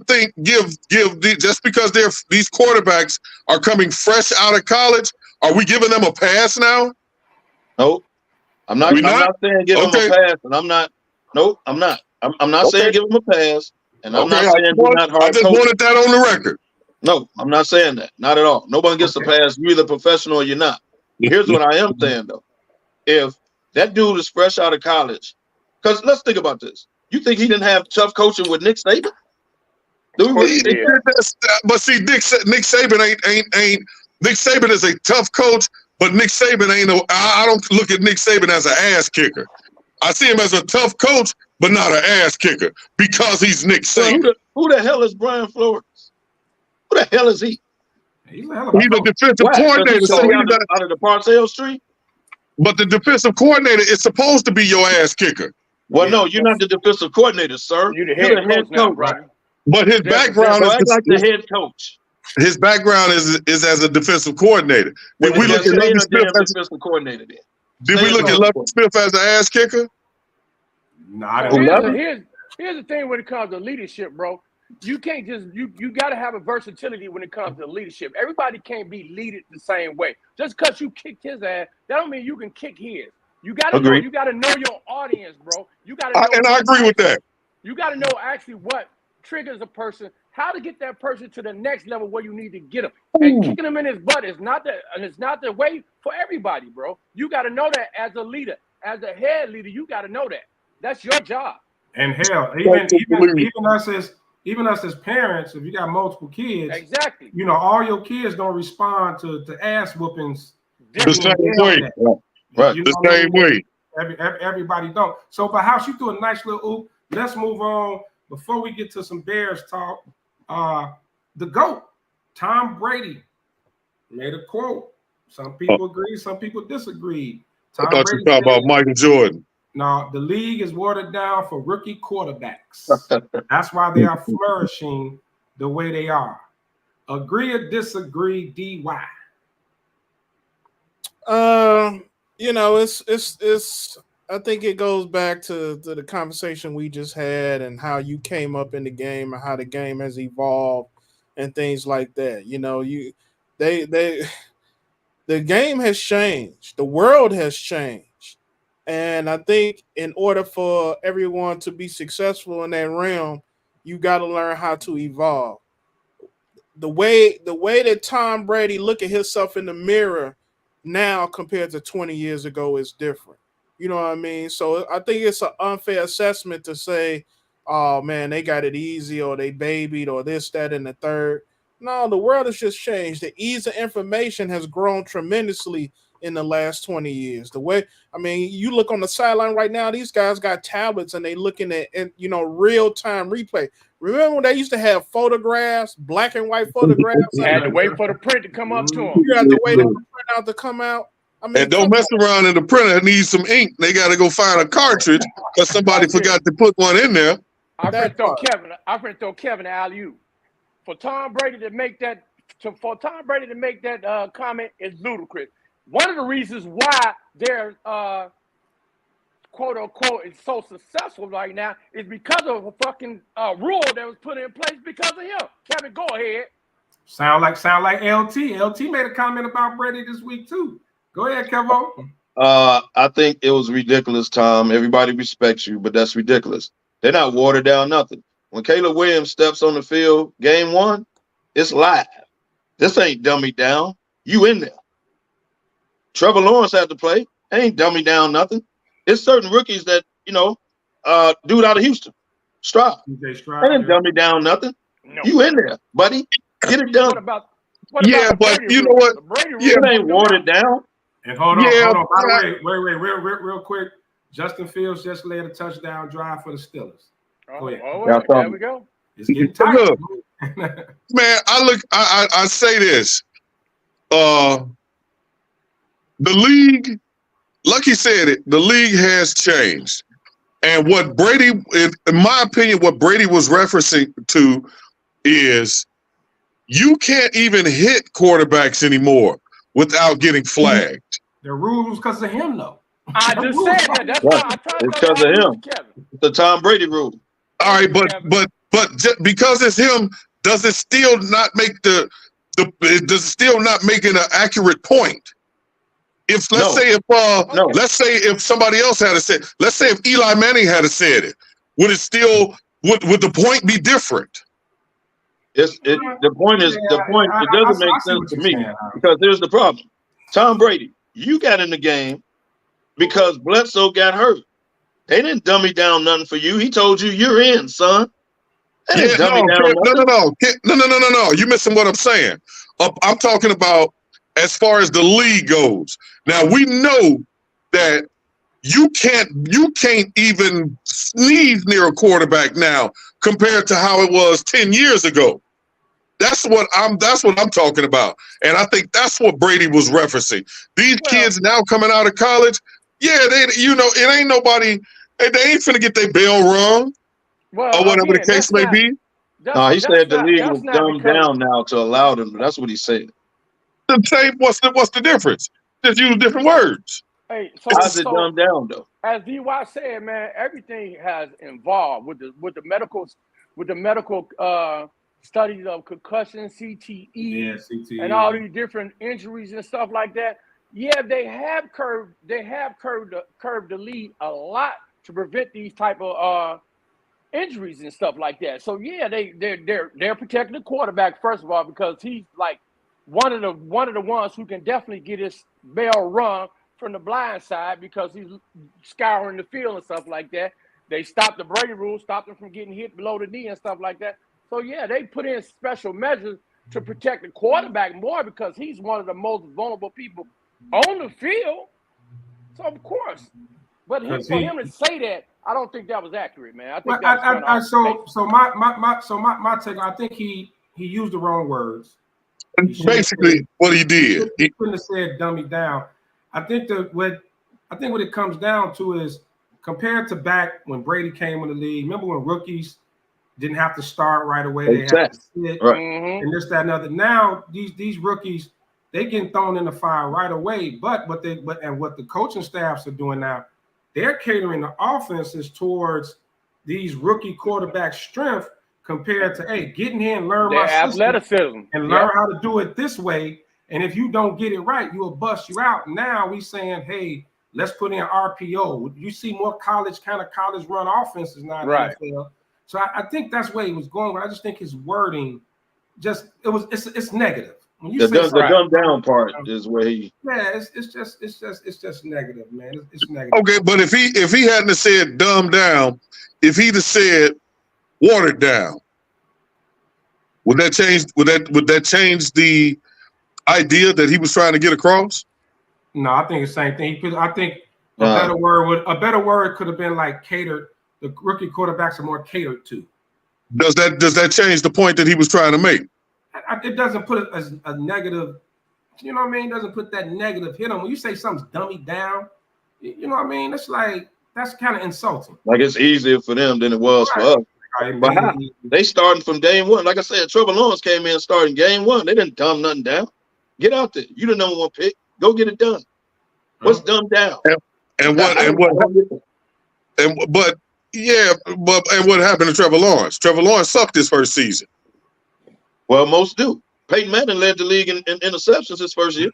think just because these quarterbacks are coming fresh out of college, are we giving them a pass now? Nope. I'm not saying give them a pass, and I'm not. Nope, I'm not. I'm not saying give them a pass, and I'm not saying do not hard. I just wanted that on the record. No, I'm not saying that. Not at all. Nobody gets a pass. You're either professional or you're not. Here's what I am saying though: if that dude is fresh out of college, because let's think about this. You think he didn't have tough coaching with Nick Saban? But see, Nick Saban ain't. Nick Saban is a tough coach. But Nick Saban I don't look at Nick Saban as an ass kicker. I see him as a tough coach, but not an ass kicker because he's Nick Saban. Who the hell is Brian Flores? Who the hell is he? He's a defensive coordinator. So out of the Parcells tree? But the defensive coordinator is supposed to be your ass kicker. Well, no, you're not the defensive coordinator, sir. You're the head coach, right? But his background is like the head coach. His background is as a defensive coordinator. Did we look at Lovie Smith as a defensive coordinator? Did we look at Lovie Smith as an ass kicker? Here's the thing when it comes to leadership, bro. You can't just you got to have a versatility when it comes to leadership. Everybody can't be leaded the same way. Just because you kicked his ass, that don't mean you can kick his. You got to know. You got to know your audience, bro. You got to know. And I agree with that. You got to know actually what triggers a person. How to get that person to the next level where you need to get him. And kicking him in his butt is not the way for everybody, bro. You got to know that as a leader, as a head leader, you got to know that. That's your job. And hell, even us even us as parents, if you got multiple kids, Exactly. you know, all your kids don't respond to ass whoopings The same way. Right. You The know what I same mean? way. Everybody don't. So, but how she do a nice little oop. Let's move on before we get to some Bears talk. The GOAT, Tom Brady, made a quote. Some people agree, some people disagree. I thought you were talking about Michael Jordan. No, the league is watered down for rookie quarterbacks. That's why they are flourishing the way they are. Agree or disagree, DY? You know, it's I think it goes back to the conversation we just had and how you came up in the game and how the game has evolved and things like that. You know, they the game has changed. The world has changed. And I think in order for everyone to be successful in that realm, you got to learn how to evolve. The way that Tom Brady look at himself in the mirror now compared to 20 years ago is different. You know what I mean? So I think it's an unfair assessment to say, oh man, they got it easy or they babied or this, that, and the third. No, the world has just changed. The ease of information has grown tremendously in the last 20 years. The way, I mean, you look on the sideline right now, these guys got tablets and they looking at you know, real-time replay. Remember when they used to have photographs, black and white photographs? You had to wait for the print to come up to them. You had to wait for the printout to come out. I mean, And don't mess around in the printer. It needs some ink. They got to go find a cartridge because somebody forgot to put one in there. I'm finna throw Kevin alley-oop. For Tom Brady to make that comment is ludicrous. One of the reasons why they're quote unquote is so successful right now is because of a fucking rule that was put in place because of him. Kevin, go ahead. Sound like LT. LT made a comment about Brady this week too. Go ahead, Kevo. I think it was ridiculous, Tom. Everybody respects you, but that's ridiculous. They're not watered down nothing. When Caleb Williams steps on the field, game one, it's live. This ain't dummied down. You in there. Trevor Lawrence had to play. Ain't dummied down nothing. It's certain rookies that, you know, dude out of Houston, Stroud. Ain't dummied down nothing. No. You in there, buddy. Get it done. What about but you know what? It ain't watered down. And hold on. By the way, wait, real quick. Justin Fields just led a touchdown drive for the Steelers. Go ahead. There we go. It's getting tight. Man, I say this. The league, like he said it, the league has changed. And what Brady, in my opinion, what Brady was referencing to is you can't even hit quarterbacks anymore without getting flagged. The rules because of him, though. I just said that. That's why I tried to it's because of him. It's the Tom Brady rule. All right, but just because it's him, does it still not make does it still not make it an accurate point? If let's say if somebody else had said, let's say if Eli Manning had said it, would it still would the point be different? The point. It doesn't make sense to me because here's the problem. Tom Brady, you got in the game because Bledsoe got hurt. They didn't dummy down nothing for you. He told you you're in, son. No. You're missing what I'm saying. I'm talking about as far as the league goes. Now we know that you can't even sneeze near a quarterback now compared to how it was 10 years ago. That's what I'm talking about. And I think that's what Brady was referencing. These kids now coming out of college, it ain't nobody, they ain't finna get their bell rung or whatever the case may be. No, he said the league was dumbed down now to allow them. That's what he said. The same, what's the difference? Just use different words. Hey, how's it dumbed down though? As DY said, man, everything has involved with the medical studies of concussion, CTE, and all these different injuries and stuff like that. Yeah, they have curved the lead a lot to prevent these type of injuries and stuff like that. So yeah, they're protecting the quarterback first of all because he's like one of the ones who can definitely get his bell rung from the blind side because he's scouring the field and stuff like that. They stopped the Brady rule, stopped him from getting hit below the knee and stuff like that. So yeah, they put in special measures to protect the quarterback more because he's one of the most vulnerable people on the field. So of course, but for him to say that, I don't think that was accurate, man. I think that was kind of my take. I think he used the wrong words. Basically, what he did. He couldn't have said "dummy down." I think what it comes down to is compared to back when Brady came in the league. Remember when rookies didn't have to start right away? They had to sit and this, that, and other. Now these rookies, they getting thrown in the fire right away. But what the coaching staffs are doing now, they're catering the offenses towards these rookie quarterbacks' strength compared to get in here and learn my athleticism and learn how to do it this way. And if you don't get it right, you'll bust you out. Now we saying, hey, let's put in RPO. You see more college run offenses now in the NFL. So I think that's where he was going. But I just think his wording it's negative. When you the dumb down part is where he. Yeah, it's just negative, man. It's negative. Okay, but if he hadn't have said dumb down, if he'd have said watered down, would that change the idea that he was trying to get across? No, I think the same thing. I think a better word could have been like catered. The rookie quarterbacks are more catered to. Does that change the point that he was trying to make? It doesn't put it as a negative. You know what I mean? It doesn't put that negative hit on when you say something's dummied down. You know what I mean? It's like that's kind of insulting. Like it's easier for them than it was for us. But they starting from day one. Like I said, Trevor Lawrence came in starting game one. They didn't dumb nothing down. Get out there. You the number one pick. Go get it done. What's dumbed down? And what happened to Trevor Lawrence? Trevor Lawrence sucked his first season. Well, most do. Peyton Manning led the league in interceptions his first year.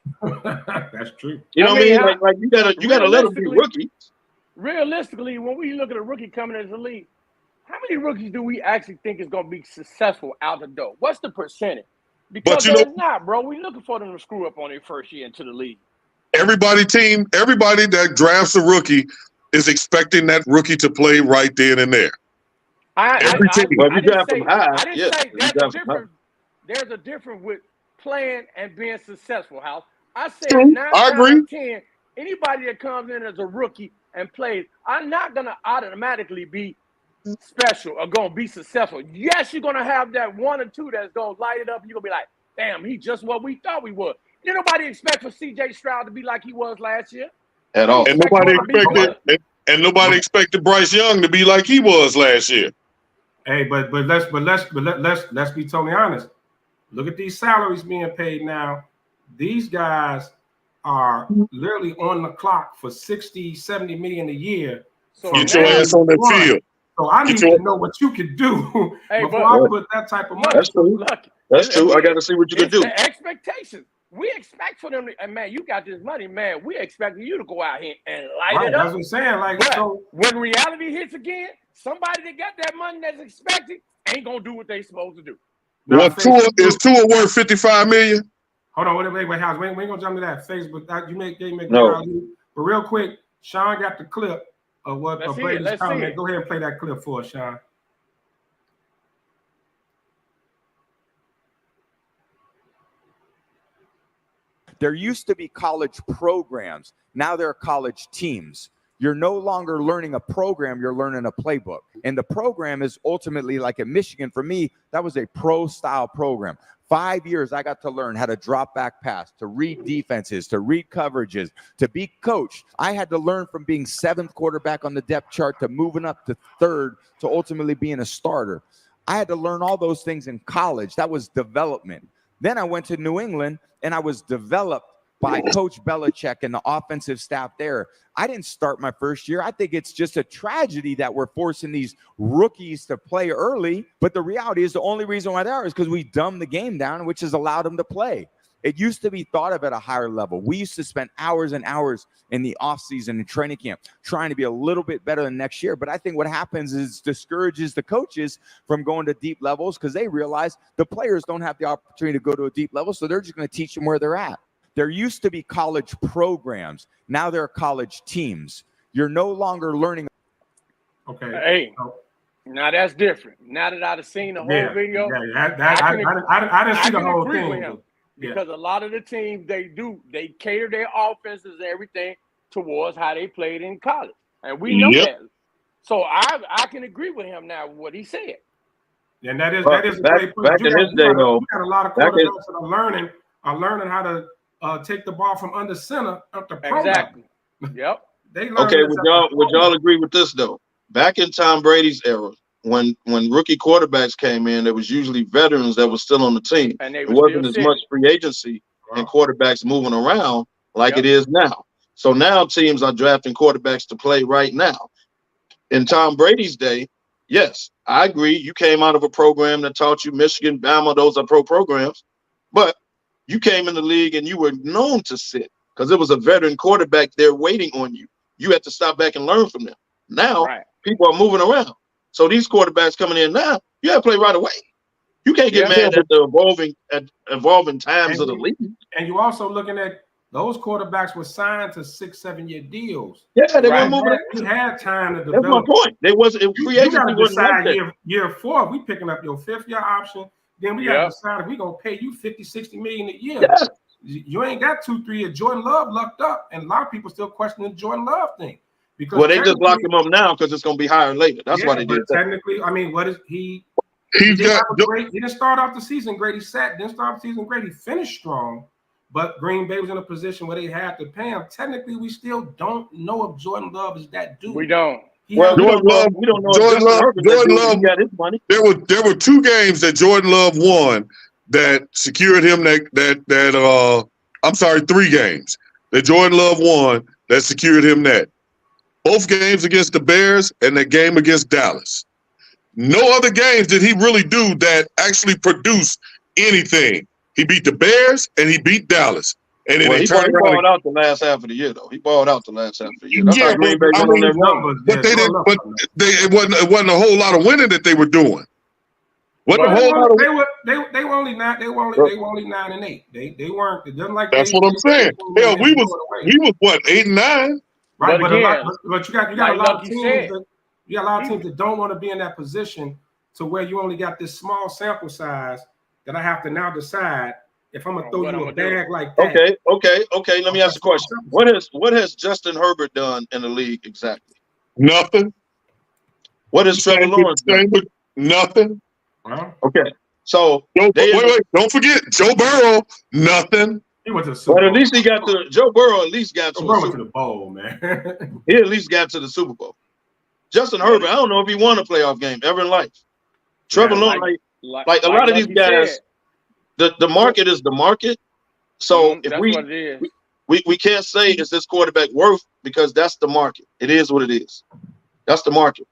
That's true. You know what I mean? Like you gotta let them be rookies. Realistically, when we look at a rookie coming into the league, how many rookies do we actually think is going to be successful out the door? What's the percentage? Because there's not, bro. We're looking for them to screw up on their first year into the league. Everybody that drafts a rookie is expecting that rookie to play right then and there. I didn't say there's a difference with playing and being successful, House. I said 9 out of 10, anybody that comes in as a rookie and plays, I'm not going to automatically be special or going to be successful. Yes, you're going to have that one or two that's going to light it up. And you're going to be like, damn, he just what we thought we were. Did nobody expect for C.J. Stroud to be like he was last year? At all. And nobody expected Bryce Young to be like he was last year. Hey, but let's be totally honest. Look at these salaries being paid now. These guys are literally on the clock for 60, 70 million a year. So get your ass on that field. So I need to know what you can do before I put that type of money. That's true. That's true. I got to see what you can do. The expectations. We expect for them to, and man, you got this money, man. We expecting you to go out here and light it up. That's what I'm saying. Like, so when reality hits again, somebody that got that money that's expected ain't gonna do what they supposed to do. Is Tua worth $55 million? Hold on, wait, House. We ain't gonna jump to that. Facebook, you make no. But real quick, Sean got the clip of what Brady's comment. Go ahead and play that clip for us, Sean. There used to be college programs. Now there are college teams. You're no longer learning a program, you're learning a playbook. And the program is ultimately, like at Michigan, for me, that was a pro-style program. 5 years, I got to learn how to drop back pass, to read defenses, to read coverages, to be coached. I had to learn from being 7th quarterback on the depth chart to moving up to 3rd to ultimately being a starter. I had to learn all those things in college. That was development. Then I went to New England, and I was developed by Coach Belichick and the offensive staff there. I didn't start my first year. I think it's just a tragedy that we're forcing these rookies to play early. But the reality is the only reason why they are is because we dumbed the game down, which has allowed them to play. It used to be thought of at a higher level. We used to spend hours and hours in the offseason and training camp trying to be a little bit better than next year. But I think what happens is discourages the coaches from going to deep levels because they realize the players don't have the opportunity to go to a deep level, so they're just going to teach them where they're at. There used to be college programs. Now there are college teams. You're no longer learning. Okay. Hey, Now that's different. Now that I've seen the whole video, I didn't see the whole agree thing with him because a lot of the teams they cater their offenses and everything towards how they played in college, and we know that. So I can agree with him now with what he said. And that is a great point. Back in his day, though, we got a lot of quarterbacks that are learning how to take the ball from under center up to pro. Exactly. Yep. Okay, would y'all agree with this though? Back in Tom Brady's era, when rookie quarterbacks came in, there was usually veterans that were still on the team. And it wasn't as much free agency and quarterbacks moving around like it is now. So now teams are drafting quarterbacks to play right now. In Tom Brady's day, yes, I agree. You came out of a program that taught you Michigan, Bama, those are pro programs, but you came in the league and you were known to sit because it was a veteran quarterback there waiting on you. You had to stop back and learn from them. Now people are moving around. So these quarterbacks coming in now, you have to play right away. You can't get mad at the evolving times of the league. And you're also looking at those quarterbacks were signed to 6-7 year deals. Yeah, they were moving. You had time to develop. That's my point. They wasn't free agency. You got to decide year 4. We picking up your 5th year option. Then we got to decide if we gonna pay you $50-60 million a year. Yeah. You ain't got 2-3 years. Jordan Love lucked up, and a lot of people still questioning the Jordan Love thing. Because they just locked him up now because it's gonna be higher later. That's why they did that. Technically, I mean, what is he? He didn't start off the season great. Didn't start off the season great. He finished strong, but Green Bay was in a position where they had to pay him. Technically, we still don't know if Jordan Love is that dude. We don't. Jordan Love. We don't know. Jordan Love got his money. There were 2 games that Jordan Love won that secured him 3 games that Jordan Love won that secured him that. Both games against the Bears and that game against Dallas. No other games did he really do that actually produced anything. He beat the Bears and he beat Dallas. And then he balled out the last half of the year, though. He balled out the last half of the year. That's how Green Bay went on their run. But they didn't. But it wasn't a whole lot of winning that they were doing. They were only 9-8. They weren't. It doesn't like that's what I'm saying. Hell, we was what 8-9. Right, but you got a lot of teams that don't want to be in that position to where you only got this small sample size that I have to now decide if I'm gonna throw you a bag like that. Okay. Let me ask a question. What has Justin Herbert done in the league exactly? Nothing. What has Trevor Lawrence done? Nothing. Okay. So wait, don't forget Joe Burrow. Nothing. He went to the Super Bowl. But at least he got to Joe Burrow. At least got to the bowl, man. He at least got to the Super Bowl. Justin Herbert, I don't know if he won a playoff game ever in life. Trevor Lawrence, like a lot of these guys, the market is the market. So if we can't say is this quarterback worth because that's the market. It is what it is. That's the market.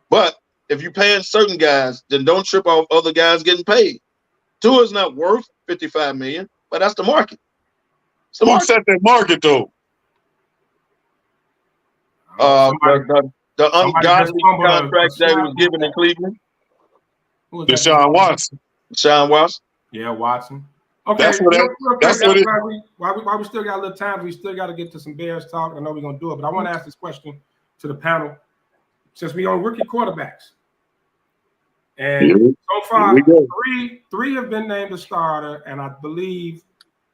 But if you're paying certain guys, then don't trip off other guys getting paid. Tua is not worth $55 million. But that's the market. Who set that market though? The ungodly contract that was given in Cleveland. Deshaun Watson. Deshaun Watson. Yeah, Watson. Okay, that's what it. While we still got a little time, we still got to get to some Bears talk. I know we're gonna do it, but I want to ask this question to the panel since we on rookie quarterbacks. And so far, three have been named a starter, and I believe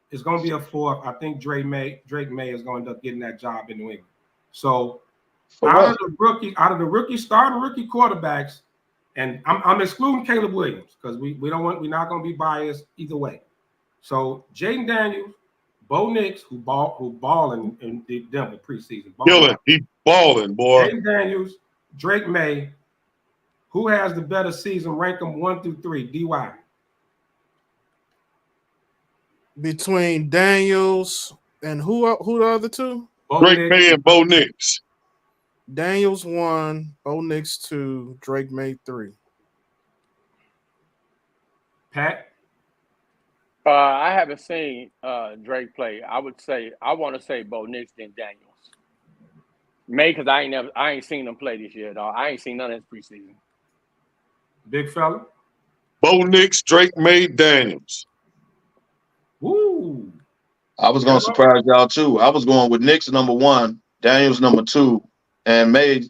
it's going to be a 4th. I think Drake May is going to end up getting that job in New England. So out of the rookie starter rookie quarterbacks, and I'm excluding Caleb Williams because we're not going to be biased either way. So Jaden Daniels, Bo Nix, who balling in Denver preseason, he balling, boy. Jaden Daniels, Drake May. Who has the better season? Rank them 1 through 3. DY. Between Daniels and who the other 2? Drake May and Bo Nix. Daniels 1, Bo Nix 2, Drake May 3. Pat? I haven't seen Drake play. I want to say Bo Nix then Daniels. May because I ain't seen him play this year, dog. I ain't seen none of his preseason. Big fella. Bo Nix, Drake May, Daniels. Woo. I was gonna surprise y'all too. I was going with Nix number 1, Daniels number 2, and May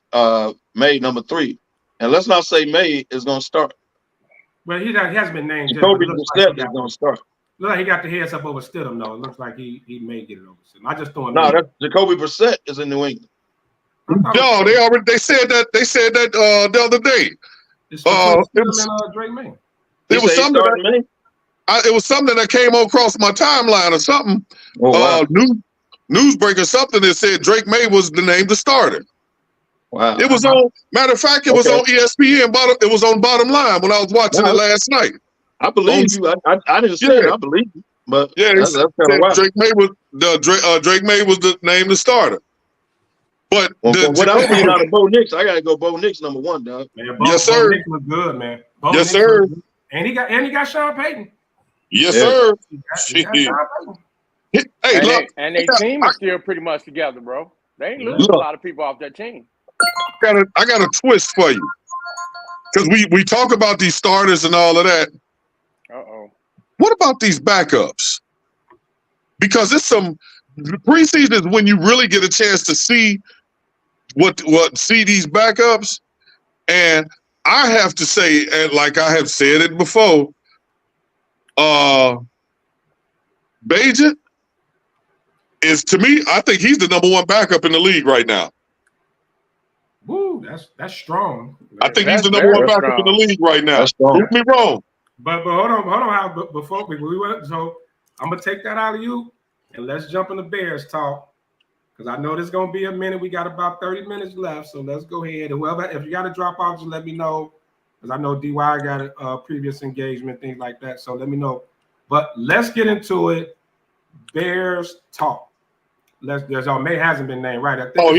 number 3. And let's not say May is going to start. Well, he hasn't been named. Jacoby Like Brissett is going to start. Look like he got the heads up over Stidham, though. It looks like he may get it over Stidham. I just throwing. No, Jacoby Brissett is in New England. No, they said that the other day. It was Drake May. It was something it was something that came across my timeline or something. Oh, wow. Newsbreaker something that said Drake May was the name to starter. Wow. It was on. Matter of fact, it was on ESPN. It was on Bottom Line when I was watching it last night. I believe you. I didn't say it. I believe you. But yeah, that's kind of wild. Drake May was the name to starter. But what I'm seeing out of Bo Nix, I gotta go Bo Nix number one, dog. Man, yes, sir. Bo Nix was good, man. Yes, sir. And he got Sean Payton. Yes, sir. He got Sean Payton. Hey, look, and their team is still pretty much together, bro. They ain't losing a lot of people off that team. I got a twist for you, because we talk about these starters and all of that. What about these backups? Because it's the preseason is when you really get a chance to see see these backups. And I have to say, and like I have said it before, Bagent is, to me, I think he's the number one backup in the league right now. Woo, that's strong. I think he's the number one backup in the league right now. Prove me wrong. But hold on, before we went, so I'm gonna take that out of you, and let's jump into Bears talk, because I know there's gonna be a minute. We got about 30 minutes left, so let's go ahead. And whoever, if you got to drop off, just let me know, because I know DY got a previous engagement, things like that. So let me know. But let's get into it. Bears talk. There's May hasn't been named, right? Okay. I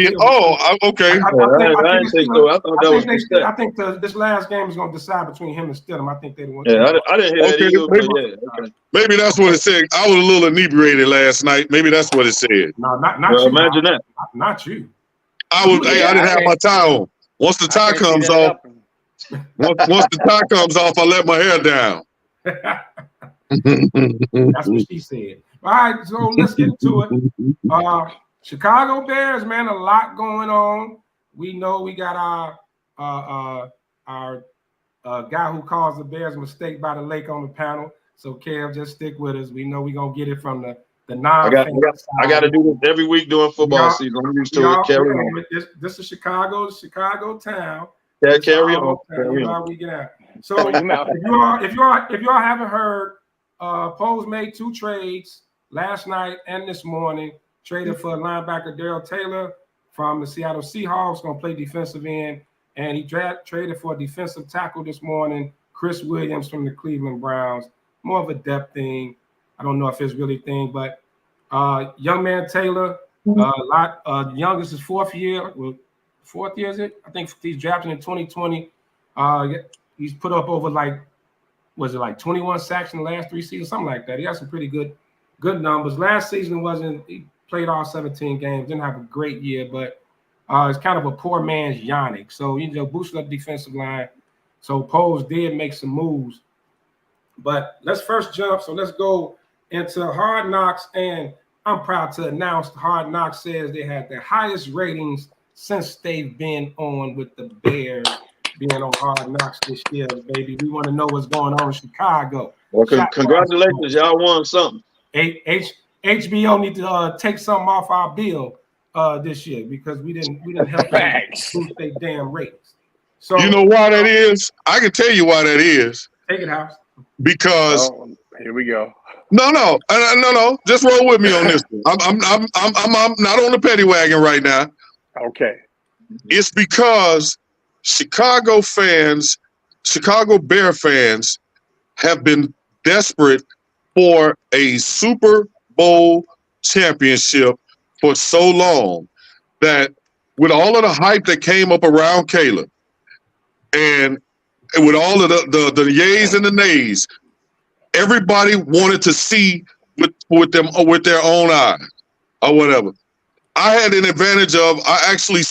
think this last game is going to decide between him and Stidham. I think they want. Yeah, I didn't hear that either. Okay. Maybe that's what it said. I was a little inebriated last night. Maybe that's what it said. No, not you. Imagine that. Not you. I didn't have my tie on. Once the tie comes off, once the tie comes off, I let my hair down. That's what she said. All right, so let's get to it. Chicago Bears, man, a lot going on. We know we got our guy who calls the Bears mistake by the lake on the panel. So Kev, just stick with us. We know we're gonna get it from the non. I got to do this every week during football season. I'm used to it. Carry on. This is Chicago town. Yeah, carry on. Carry on. We get out. So if you all haven't heard, Poles made 2 trades last night and this morning. Traded for linebacker Darrell Taylor from the Seattle Seahawks, going to play defensive end, and he traded for a defensive tackle this morning, Chris Williams from the Cleveland Browns. More of a depth thing. I don't know if it's really a thing, but young man Taylor, youngest is 4th year. Well, 4th year is it? I think he's drafted in 2020. He's put up over 21 sacks in the last 3 seasons, something like that. He has some pretty good numbers. Last season he played all 17 games, didn't have a great year, but it's kind of a poor man's Yannick. So, boosted up the defensive line. So Poles did make some moves. But let's first jump. So let's go into Hard Knocks. And I'm proud to announce Hard Knocks says they had their highest ratings since they've been on with the Bears, being on Hard Knocks this year, baby. We want to know what's going on in Chicago. Well, congratulations. Y'all won something. HBO need to take something off our bill this year, because we didn't help them boost their damn ratings. So you know why that is? I can tell you why that is. Take it, House. Because here we go. No. Just roll with me on this one. I'm not on the petty wagon right now. Okay. It's because Chicago Bear fans have been desperate for a Super Bowl championship for so long that, with all of the hype that came up around Caleb, and with all of the yays and the nays, everybody wanted to see with their own eyes or whatever. I had an advantage of, I actually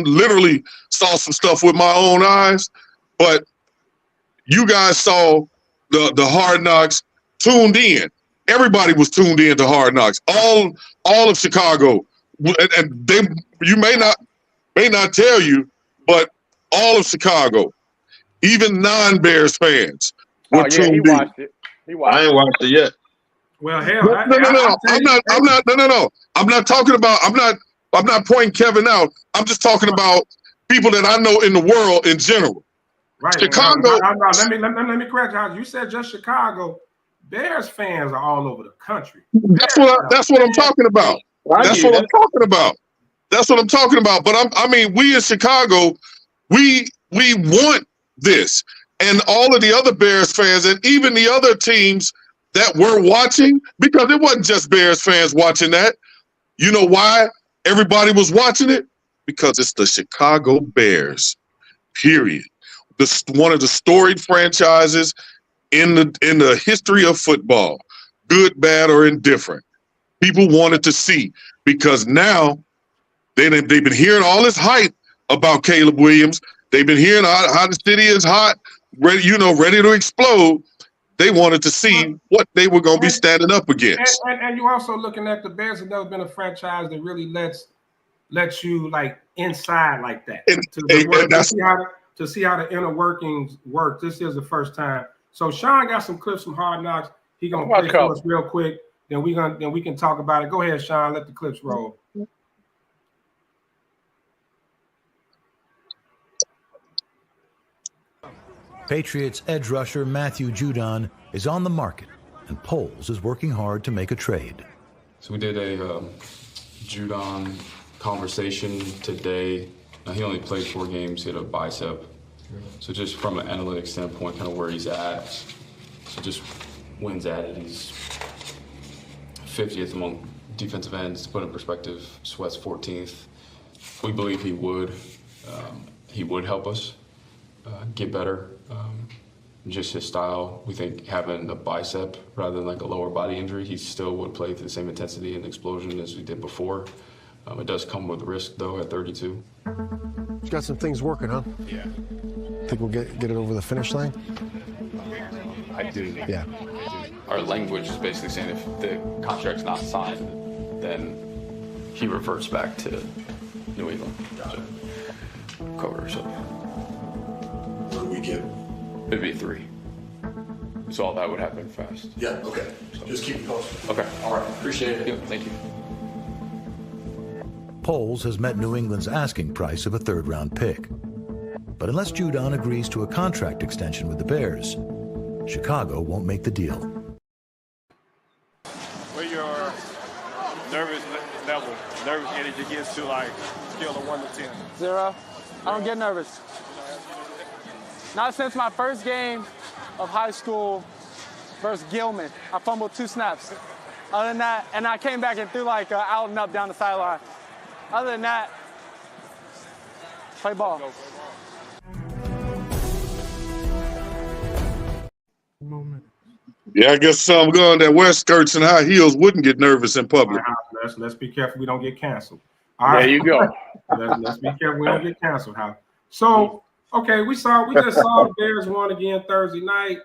literally saw some stuff with my own eyes, but you guys saw the Hard Knocks, tuned in. Everybody was tuned in to Hard Knocks. All of Chicago, and you may not tell you, but all of Chicago even non-Bears fans Oh were yeah, he tuned in. watched it. He watched I ain't watched it yet. Well, hell, No. I'm not talking about. I'm not pointing Kevin out. I'm just talking about people that I know in the world in general. Right. Chicago. Let me correct you. You said just Chicago. Bears fans are all over the country. That's what I'm talking about. That's what I'm talking about. That's what I'm talking about. But I mean, we in Chicago, we want this, and all of the other Bears fans, and even the other teams that were watching, because it wasn't just Bears fans watching that. You know why everybody was watching it? Because it's the Chicago Bears. Period. One of the storied franchises in the history of football, good, bad, or indifferent. People wanted to see, because now they've been hearing all this hype about Caleb Williams. They've been hearing how the city is hot, ready to explode. They wanted to see what they were going to be standing up against. And you're also looking at the Bears have never been a franchise that really lets you like inside like that. To see how the inner workings work. This is the first time. So Sean got some clips from Hard Knocks. He gonna play for us real quick. Then we can talk about it. Go ahead, Sean. Let the clips roll. Patriots edge rusher Matthew Judon is on the market, and Poles is working hard to make a trade. So we did a Judon conversation today. He only played 4 games. He had a bicep. So just from an analytics standpoint, kind of where he's at. So just wins at it. He's 50th among defensive ends. To put in perspective, Sweat's 14th. We believe he would help us get better. Just his style, we think having a bicep rather than like a lower body injury, he still would play to the same intensity and explosion as we did before. It does come with risk though at 32. He's got some things working, huh? Yeah. Think we'll get it over the finish line? I do. Yeah. Our language is basically saying if the contract's not signed, then he reverts back to New England. So, cover ourselves. What do we get? It'd be 3. So all that would happen fast. Yeah, okay. Just keep it posted. Okay. All right. Appreciate it. Yeah, thank you. Poles has met New England's asking price of a third-round pick. But unless Judon agrees to a contract extension with the Bears, Chicago won't make the deal. Where your nervous level, nervous energy gets to, like, scale of 1 to 10? 0. I don't get nervous. Not since my first game of high school versus Gilman. I fumbled 2 snaps. Other than that, and I came back and threw like out and up down the sideline. Other than that, play ball. Yeah, I guess some going that wear skirts and high heels wouldn't get nervous in public. Let's be careful we don't get canceled. All right. There you go. Let's be careful we don't get canceled. So, okay, we just saw the Bears won again Thursday night,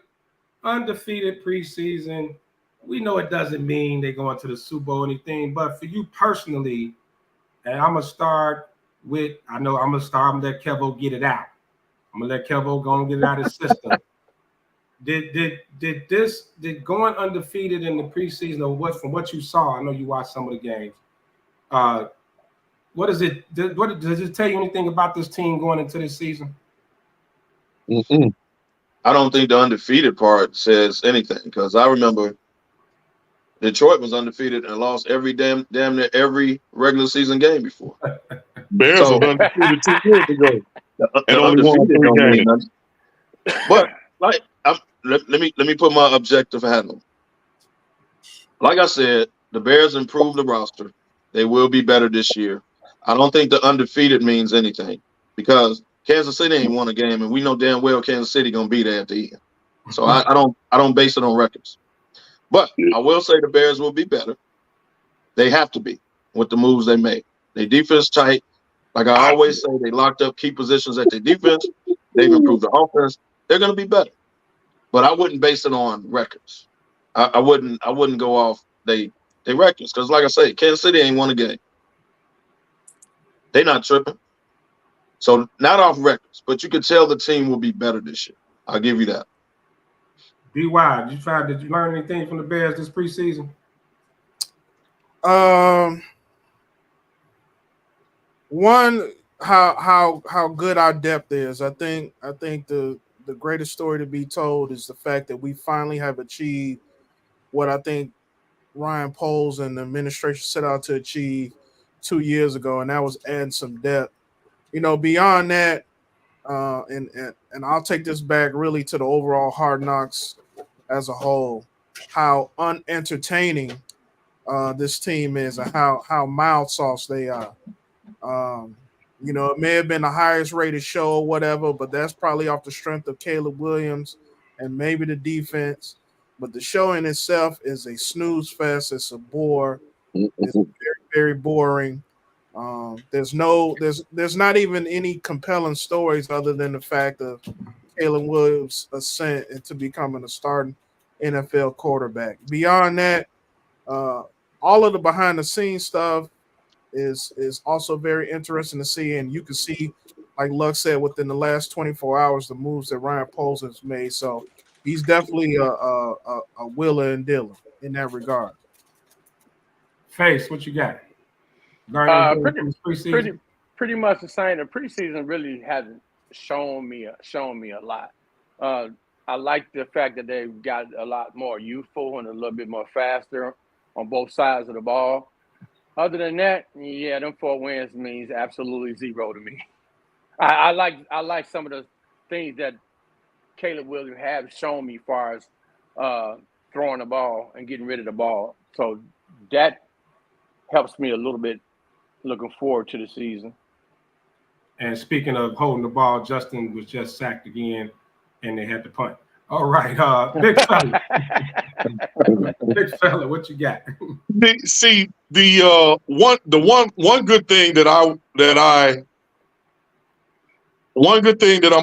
undefeated preseason. We know it doesn't mean they go into the Super Bowl or anything, but for you personally, and I'm gonna let Kevo get it out. I'm gonna let Kevo go and get it out of his system. Did going undefeated in the preseason, or from what you saw? I know you watched some of the games. What does it tell you anything about this team going into this season? Mm-hmm. I don't think the undefeated part says anything, because I remember Detroit was undefeated and lost damn near every regular season game before. Bears were undefeated 2 years ago and only won 3 games. But let me put my objective hat on. Like I said, the Bears improved the roster. They will be better this year. I don't think the undefeated means anything, because Kansas City ain't won a game, and we know damn well Kansas City gonna be there at the end. So I don't base it on records. But I will say the Bears will be better. They have to be with the moves they made. Their defense tight. Like I always say, they locked up key positions at their defense. They've improved the offense. They're gonna be better. But I wouldn't base it on records. I wouldn't go off they records, because like I say, Kansas City ain't won a game. They not tripping. So not off records, but you could tell the team will be better this year. I'll give you that. DY, did you learn anything from the Bears this preseason? One, how good our depth is. I think the greatest story to be told is the fact that we finally have achieved what I think Ryan Poles and the administration set out to achieve 2 years ago, and that was adding some depth. Beyond that, and I'll take this back really to the overall Hard Knocks as a whole, how unentertaining this team is and how mild sauce they are. It may have been the highest rated show or whatever, but that's probably off the strength of Caleb Williams and maybe the defense. But the show in itself is a snooze fest. It's a bore. It's very, very boring. There's not even any compelling stories other than the fact of Caleb Williams' ascent into becoming a starting NFL quarterback. Beyond that, all of the behind the scenes stuff is also very interesting to see, and you can see, like Luck said, within the last 24 hours, the moves that Ryan Poles has made. So he's definitely a wheeler and dealer in that regard. Face, what you got? Pretty much the same. The preseason really hasn't shown me a lot. I like the fact that they've got a lot more youthful and a little bit more faster on both sides of the ball. Other than that, yeah, them 4 wins means absolutely zero to me. I like some of the things that Caleb Williams have shown me as far as throwing the ball and getting rid of the ball. So that helps me a little bit looking forward to the season. And speaking of holding the ball, Justin was just sacked again, and they had to punt. All right, big fella. Big fella, what you got? See, the one good thing that I'm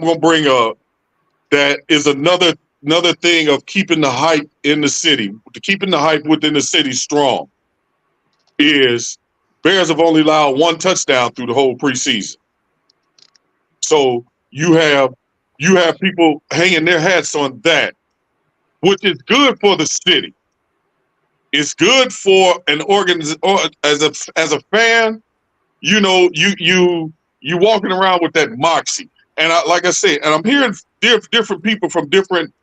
going to bring up that is another thing of keeping the hype in the city, keeping the hype within the city strong, is Bears have only allowed 1 touchdown through the whole preseason. So you have people hanging their hats on that, which is good for the city. It's good for an organization as a fan. You walking around with that moxie, and like I said, and I'm hearing different people from different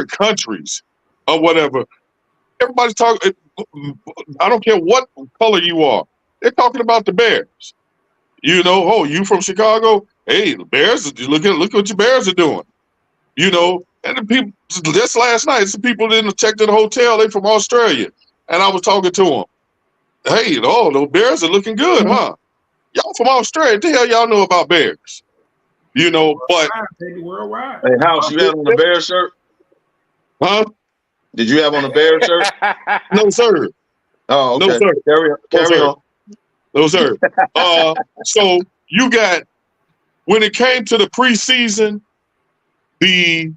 countries or whatever. Everybody's talking. I don't care what color you are. They're talking about the Bears. Oh, you from Chicago? Hey, the Bears. Look what your Bears are doing. And the people just last night, some people didn't check in the hotel. They from Australia, and I was talking to them. Hey, the Bears are looking good, huh? Y'all from Australia? What the hell y'all know about Bears? But worldwide. Hey, House, you had on the Bears shirt? Huh? Did you have on the Bears shirt? No, sir. Oh, okay. No, sir. Carry on. No, sir. So you got, when it came to the preseason, I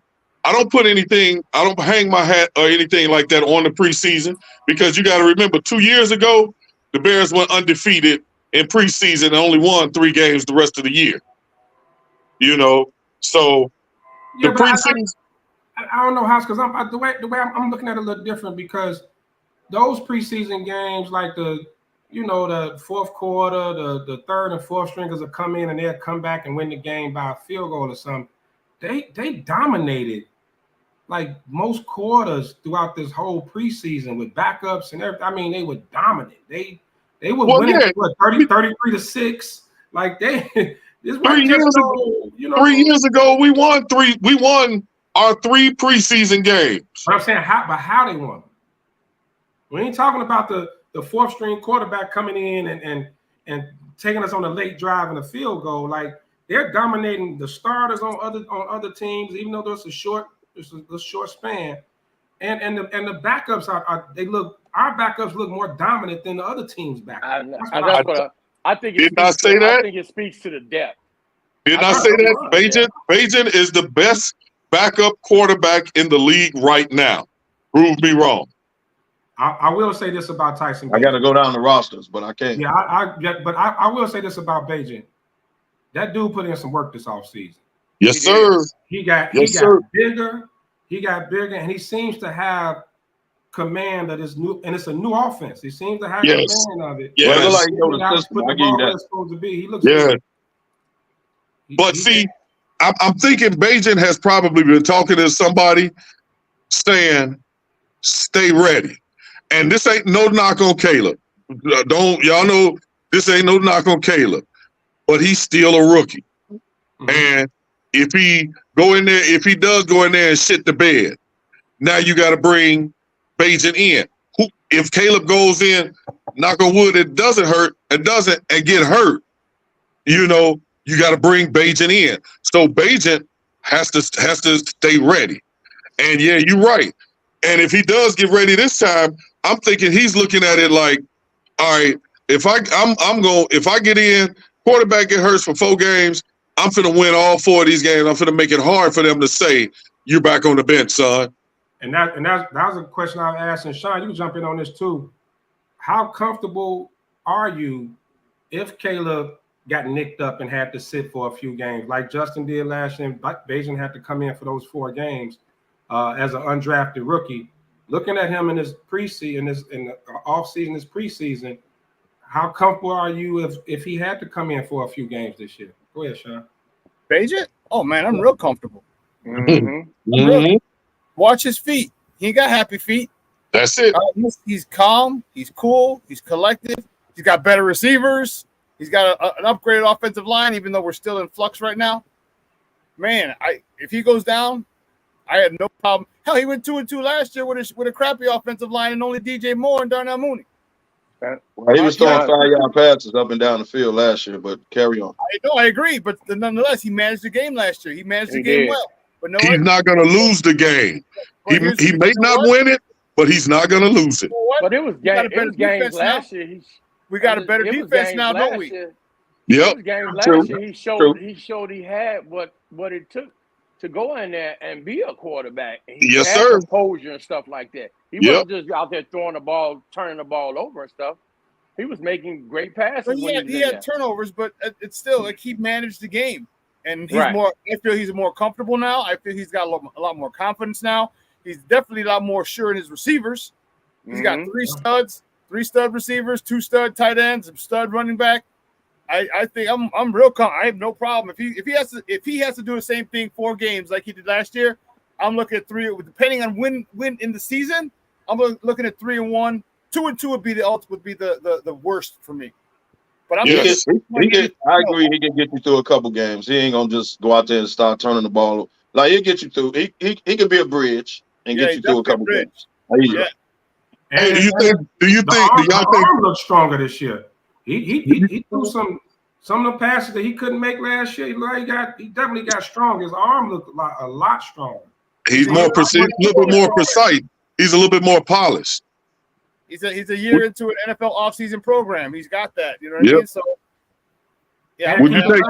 don't hang my hat or anything like that on the preseason, because you got to remember 2 years ago, the Bears went undefeated in preseason and only won 3 games the rest of the year. So the preseason. I don't know how, because the way I'm looking at it a little different, because those preseason games, like the fourth quarter, the third and fourth stringers will come in and they'll come back and win the game by a field goal or something. They dominated like most quarters throughout this whole preseason with backups and everything. I mean, they were dominant. They were winning 33-6. Like this 3 years ago. 3 years ago, we won our 3 preseason games. But I'm saying how they won. We ain't talking about the fourth string quarterback coming in and taking us on a late drive and a field goal. Like, they're dominating the starters on other teams, even though there's a short span. And the backups our backups look more dominant than the other teams' backups. I think it speaks to the depth. Did I say that? Bajan is the best backup quarterback in the league right now. Prove me wrong. I will say this about Tyson. I got to go down the rosters, but I can't. Yeah, but I will say this about Bajan. that dude put in some work this offseason. Yes, sir. He got bigger. He got bigger, and he seems to have command of this new, and it's a new offense. He seems to have command of it. Yes. Well, like, you know, the system, I give you that. It's supposed to be. He looks good. But see, I'm thinking Beijing has probably been talking to somebody saying, stay ready. And this ain't no knock on Caleb. Y'all know this ain't no knock on Caleb, but he's still a rookie. Mm-hmm. And if he does go in there and shit the bed, now you got to bring Beijing in. If Caleb goes in, knock on wood, it doesn't get hurt, you know, you got to bring Beijing in. So Beijing has to stay ready. And yeah, you're right. And if he does get ready this time, I'm thinking he's looking at it like, all right, if I get in, quarterback get hurt for 4 games, I'm finna win all 4 of these games. I'm finna make it hard for them to say you're back on the bench, son. And that was a question I was asking Sean. You can jump in on this too. How comfortable are you if Caleb got nicked up and had to sit for a few games, like Justin did last year? Beijing had to come in for those 4 games as an undrafted rookie. Looking at him in his preseason, in the offseason, his preseason, how comfortable are you if he had to come in for a few games this year? Go ahead, Sean. Beijing? Oh man, I'm real comfortable. Mm-hmm. Watch his feet. He ain't got happy feet. That's it. He's calm. He's cool. He's collected. He's got better receivers. He's got an upgraded offensive line, even though we're still in flux right now. Man, if he goes down, I had no problem. Hell, he went 2-2 last year with a crappy offensive line and only DJ Moore and Darnell Mooney. Well, he was throwing 5-yard passes up and down the field last year, but carry on. I agree, but nonetheless, he managed the game last year. He managed the game well. But no, he's not going to lose the game. He may not win it, but he's not going to lose it. But it was games last year. We got a better defense now, don't we? Yep. Games last year, he showed he had what it took to go in there and be a quarterback. He had composure and stuff like that. He wasn't just out there throwing the ball, turning the ball over and stuff. He was making great passes. He had turnovers, but it's still like he managed the game. And he's more. I feel he's more comfortable now. I feel he's got a lot more confidence now. He's definitely a lot more sure in his receivers. He's got 3 stud receivers, 2 stud tight ends, a stud running back. I think I'm real confident. I have no problem if he has to do the same thing 4 games like he did last year. I'm looking at 3. Depending on when in the season, I'm looking at 3-1. 2-2 would be the worst for me. But I agree. He can get you through a couple games. He ain't gonna just go out there and start turning the ball. Like he'll get you through. He can be a bridge and get you through a couple games. Yeah. Hey, do y'all think arm looks stronger this year? He threw some of the passes that he couldn't make last year. He definitely got strong. His arm looked a lot stronger. He's more precise, a little bit more precise. He's a little bit more polished. He's a year into an NFL offseason program. He's got that. You know what I mean? So, yeah. Would you take?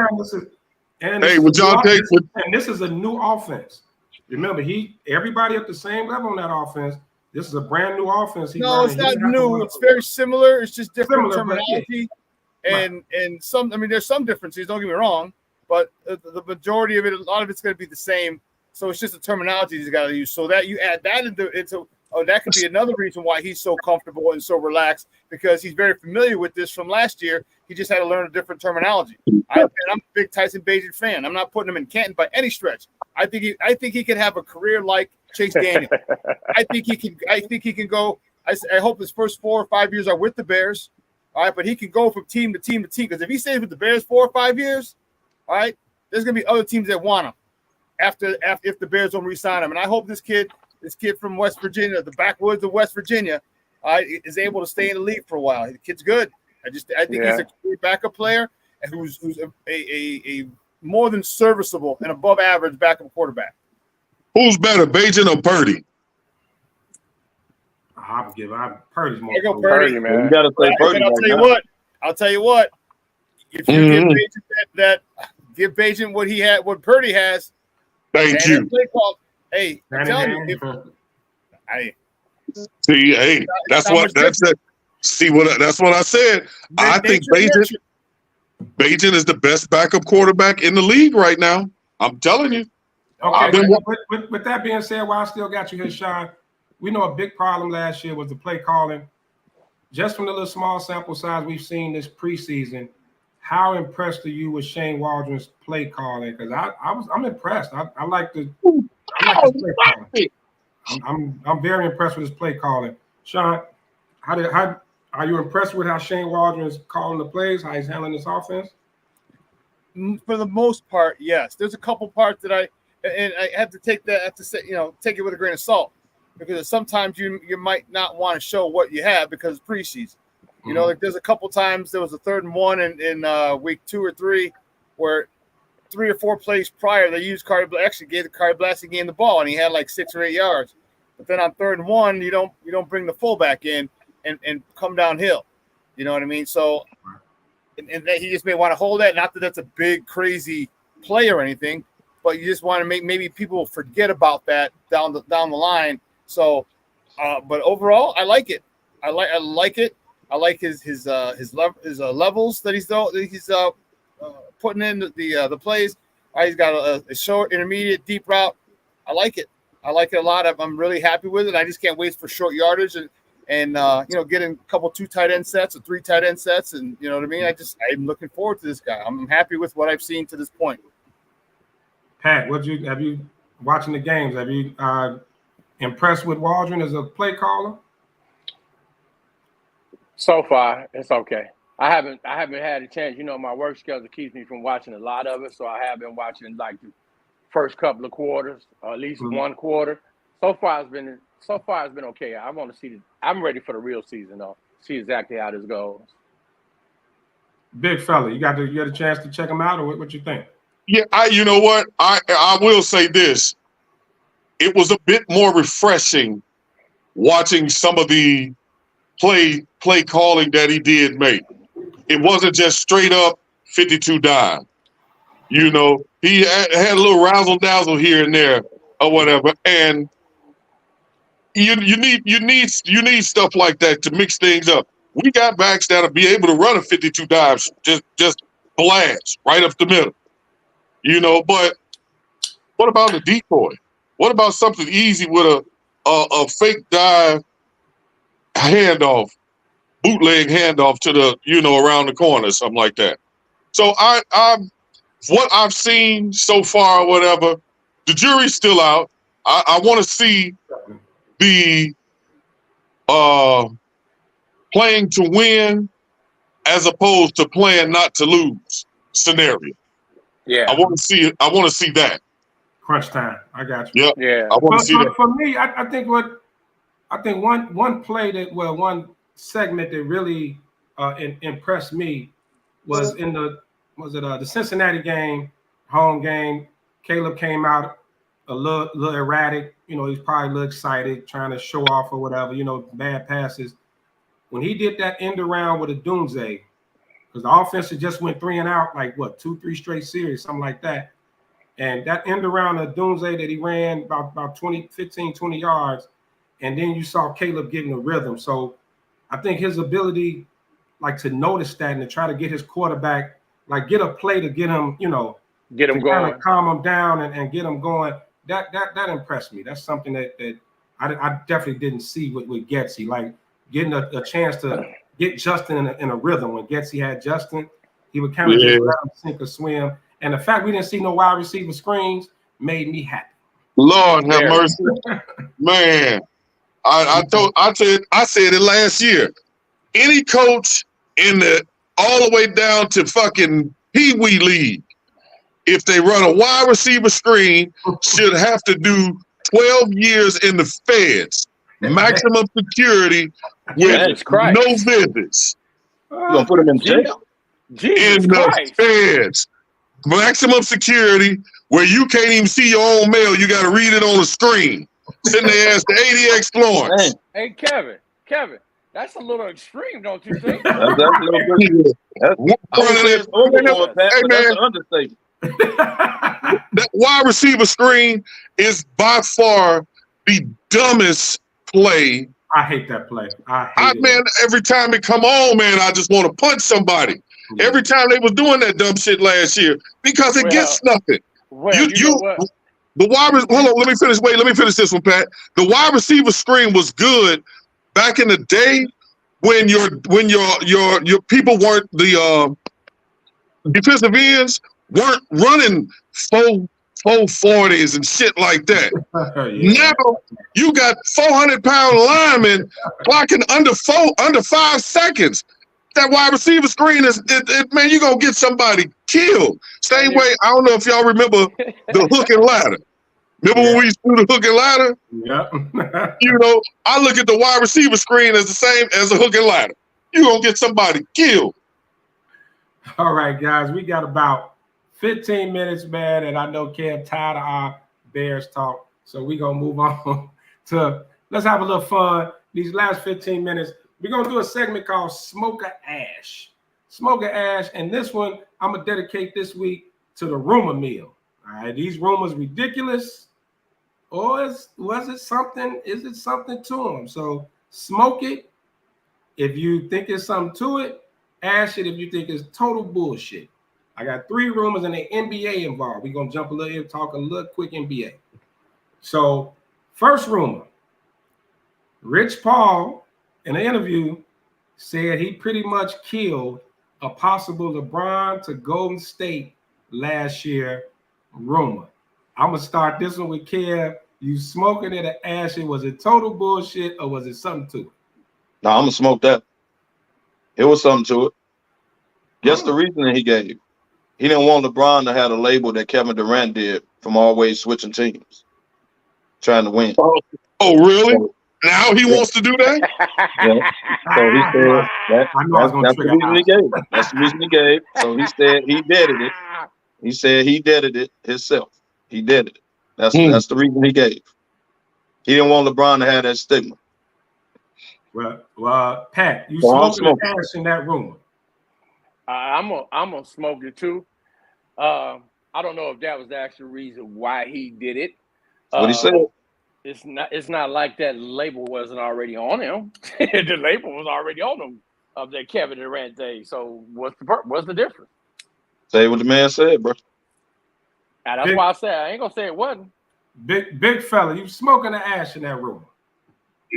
Would y'all take? And this is a new offense. Remember, everybody at the same level on that offense. This is a brand new offense. No, it's not new. It's very similar. It's just different terminology. And some. I mean, there's some differences. Don't get me wrong, but the majority of it, a lot of it's going to be the same. So it's just the terminology he's got to use. So that you add that into. Oh, that could be another reason why he's so comfortable and so relaxed, because he's very familiar with this from last year. He just had to learn a different terminology. I'm a big Tyson Bagent fan. I'm not putting him in Canton by any stretch. I think he could have a career like Chase Daniel. I think he can go. I hope his first 4 or 5 years are with the Bears. All right, but he can go from team to team to team, because if he stays with the Bears 4 or 5 years, all right, there's gonna be other teams that want him after if the Bears don't re-sign him. And I hope this kid from West Virginia, the backwoods of West Virginia, is able to stay in the league for a while. The kid's good. I think he's a great backup player who's a more than serviceable and above average backup quarterback. Who's better, Bagent or Purdy? Purdy's more. I go Purdy, man. You gotta say Purdy. I'll tell you what. If you give Bagent what Purdy has. Thank you. Hey, I'm telling you, that's what I said. I think Bagent. Bajan is the best backup quarterback in the league right now. I'm telling you. Okay, with that being said, while I still got you here, Sean, we know a big problem last year was the play calling. Just from the little small sample size we've seen this preseason, how impressed are you with Shane Waldron's play calling? Because I'm impressed. I like the play calling. I'm very impressed with his play calling. Sean, how are you impressed with how Shane Waldron is calling the plays? How he's handling this offense? For the most part, yes. There's a couple parts that I have to take that. I have to say, take it with a grain of salt, because sometimes you might not want to show what you have because it's preseason. Like there's a couple times there was a 3rd and 1 in week 2 or 3 where 3 or 4 plays prior they used gave the Kari Blassie game the ball and he had like 6 or 8 yards. But then on 3rd and 1, you don't bring the fullback in and come downhill. You know what I mean? So and that he just may want to hold that. Not that that's a big crazy play or anything, but you just want to make maybe people forget about that down the line. So, but overall, I like it. I like it. I like his levels that he's putting in the plays. He's got a short, intermediate, deep route. I like it. I like it a lot. I'm really happy with it. I just can't wait for short yardage and getting a couple 2 tight end sets or 3 tight end sets, and you know what I mean. I'm looking forward to this guy. I'm happy with what I've seen to this point. Pat, have you watching the games? Have you impressed with Waldron as a play caller? So far, it's okay. I haven't had a chance. My work schedule keeps me from watching a lot of it, so I have been watching like the first couple of quarters, or at least one quarter. So far, it's been okay. I want to see I'm ready for the real season, though. See exactly how this goes. Big fella, you got a chance to check him out, or what you think? Yeah, you know what? I will say this. It was a bit more refreshing watching some of the play calling that he did make. It wasn't just straight up 52 dime. He had a little razzle dazzle here and there or whatever, and you need stuff like that to mix things up. We got backs that'll be able to run a 52 dimes, just blast right up the middle. But what about the decoy? What about something easy with a fake dive handoff, bootleg handoff to the around the corner, something like that? So what I've seen so far, or whatever, the jury's still out. I want to see the playing to win as opposed to playing not to lose scenario. Yeah, I want to see that. Crunch time. I got you. Yeah. I want to see that. For me, I think one play one segment that really impressed me was in the Cincinnati game, home game. Caleb came out a little erratic. He's probably a little excited, trying to show off or whatever. Bad passes. When he did that end around with a Doomsday, because the offense just went 3 and out, like 2-3 straight series, something like that. And that end around a Doomsday that he ran about 15, 20 yards, and then you saw Caleb getting a rhythm. So I think his ability, to notice that and to try to get his quarterback, get a play to get him, get him going, kind of calm him down and get him going. That impressed me. That's something that I definitely didn't see with Getsy, like getting a chance to get Justin in a rhythm. When Getsy had Justin, he would kind of just let him sink or swim. And the fact we didn't see no wide receiver screens made me happy. Lord have mercy, man. I said it last year. Any coach all the way down to fucking Pee Wee League, if they run a wide receiver screen, should have to do 12 years in the feds, maximum security with no visits. You gonna put them in jail? In the feds, maximum security where you can't even see your own mail. You got to read it on the screen. Sitting there as the ADX Florence. Hey, Kevin, that's a little extreme, don't you think? That's a little bit. That's an understatement. That wide receiver screen is by far the dumbest play. I hate that play. Man, every time it come on, man, I just want to punch somebody. every time they was doing that dumb shit last year because it gets nothing. You know what? The hold on, let me finish. Wait, let me finish this one, Pat. The wide receiver screen was good back in the day when your people weren't the defensive ends weren't running 440s and shit like that. Now you got 400-pound linemen blocking under 5 seconds. That wide receiver screen is man, you're gonna get somebody killed. Same way, I don't know if y'all remember the hook and ladder. Remember when we used to do the hook and ladder? Yeah. You know, I look at the wide receiver screen as the same as the hook and ladder. You're gonna get somebody killed. All right, guys, we got about 15 minutes, man, and I know Kev tired of our Bears talk, so we're gonna move on to let's have a little fun. These last 15 minutes, we're gonna do a segment called Smoker Ash. Smoker Ash, and this one I'm gonna dedicate this week to the rumor mill. All right, these rumors ridiculous, or is it something to them? So smoke it if you think there's something to it. Ash it if you think it's total bullshit. I got 3 rumors and the NBA involved. We're gonna jump a little in, talk a little quick NBA. So first rumor, Rich Paul in an interview said he pretty much killed a possible LeBron to Golden State last year rumor. I'm gonna start this one with Kev. You smoking it or ash it? Was it total bullshit or was it something to it? No, I'm gonna smoke that. It was something to it. Guess the reason he gave. He didn't want LeBron to have a label that Kevin Durant did from always switching teams, trying to win. Oh really? So, now he wants to do that? Yeah. So he said that's the reason he gave. That's the reason he gave. So he said he deaded it. He said he deaded it himself. He did it. That's the reason he gave. He didn't want LeBron to have that stigma. Well, Pat, you smoking the ash in that rumor. I'm gonna smoke it too. I don't know if that was the actual reason why he did it. What he said. It's not like that label wasn't already on him. The label was already on him of that Kevin Durant day. So what's the difference? Say what the man said, bro. And that's why I said I ain't gonna say it wasn't. Big fella, you smoking the ash in that rumor.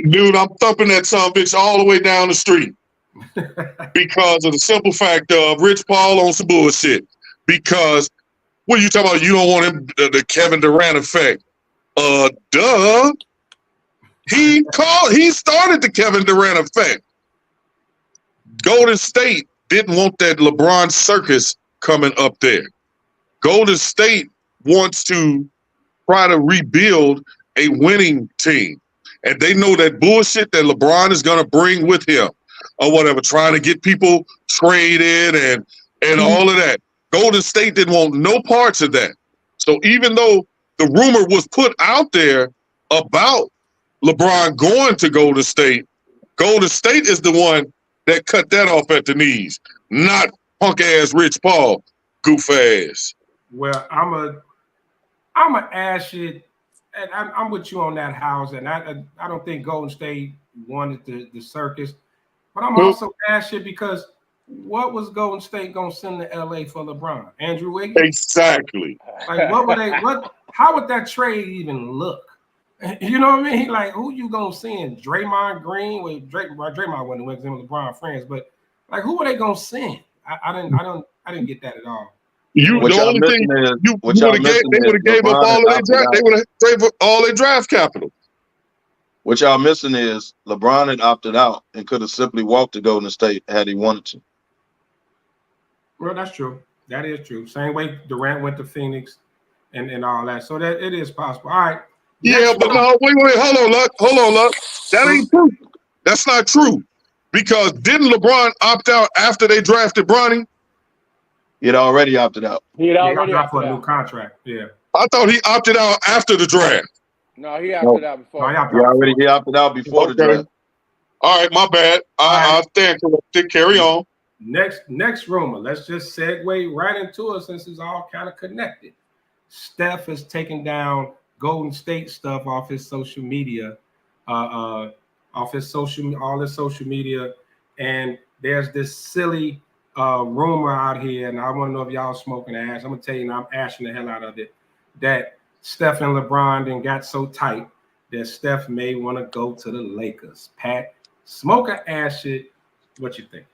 Dude, I'm thumping that son bitch all the way down the street. Because of the simple fact of Rich Paul on some bullshit. Because what are you talking about? You don't want him the Kevin Durant effect. Duh. He started the Kevin Durant effect. Golden State didn't want that LeBron circus coming up there. Golden State wants to try to rebuild a winning team. And they know that bullshit that LeBron is going to bring with him or whatever, trying to get people traded and all of that. Golden State didn't want no parts of that. So even though the rumor was put out there about LeBron going to Golden State is the one that cut that off at the knees, not punk-ass Rich Paul, goof ass. Well, I'm a ash it, and I'm with you on that house, and I don't think Golden State wanted the circus, but I'm also ash it because what was Golden State gonna send to LA for LeBron? Andrew Wiggins? Exactly. Like how would that trade even look? You know what I mean? Like who you gonna send? Draymond Green? Well, Draymond wasn't with him with LeBron friends, but like who were they gonna send? I didn't get that at all. The only thing they would have gave up all of their draft. They would have gave up all their draft capital. What y'all missing is LeBron had opted out and could have simply walked to Golden State had he wanted to. Well, that's true. That is true. Same way Durant went to Phoenix and all that. So that it is possible. All right. Yeah, but no, wait, hold on, Luck. That ain't true. That's not true. Because didn't LeBron opt out after they drafted Bronny? He had already opted out. He had already opted for a out. new contract. Yeah. I thought he opted out after the draft. No, he opted out before. He opted out before the draft. All right, my bad. I stand corrected. Carry on. Next rumor. Let's just segue right into it since it's all kind of connected. Steph has taken down Golden State stuff off his social media, all his social media, and there's this silly rumor out here, and I want to know if y'all smoking ash. I'm gonna tell you, I'm ashing the hell out of it. That Steph and LeBron then got so tight that Steph may want to go to the Lakers. Pat, smoke or ash it? What you think?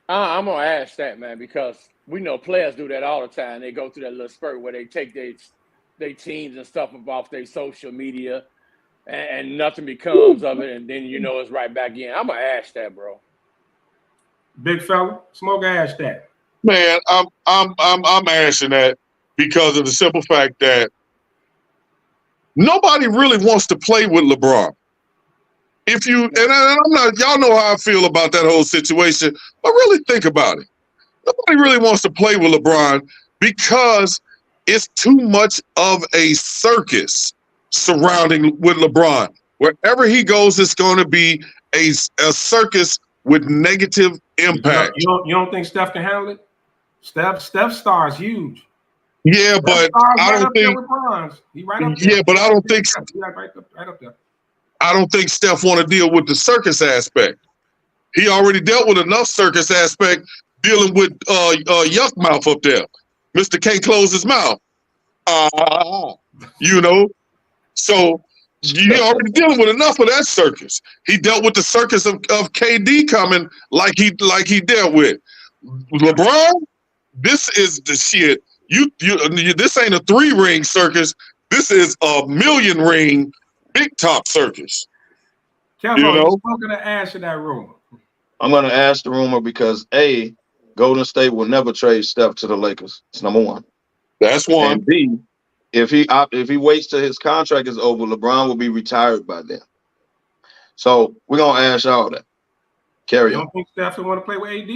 I'm gonna ask that, man, because we know players do that all the time. They go through that little spurt where they take their teams and stuff off their social media, and nothing becomes of it, and then it's right back in. I'm gonna ask that, bro. Big fella, smoke or ash that? Man, I'm ashing that because of the simple fact that nobody really wants to play with LeBron. If you and I'm not, y'all know how I feel about that whole situation, but really think about it. Nobody really wants to play with LeBron because it's too much of a circus surrounding with LeBron. Wherever he goes, it's going to be a circus with negative impact. You don't think Steph can handle it? Steph star is huge. Yeah, but I don't think. Yeah, but I don't think. Right up there. I don't think Steph want to deal with the circus aspect. He already dealt with enough circus aspect dealing with yuck mouth up there. Mr. Can't close his mouth. So you already dealing with enough of that circus. He dealt with the circus of KD coming like he dealt with. LeBron, this is the shit. This ain't a 3-ring circus. This is a 1,000,000-ring big top circus. Kevin, you spoken to ash in that rumor. I'm going to ask the rumor because A, Golden State will never trade Steph to the Lakers. It's number one. That's one. And B, if he waits till his contract is over, LeBron will be retired by then. So we're going to ash all that. Carry on. You don't think Steph will want to play with AD?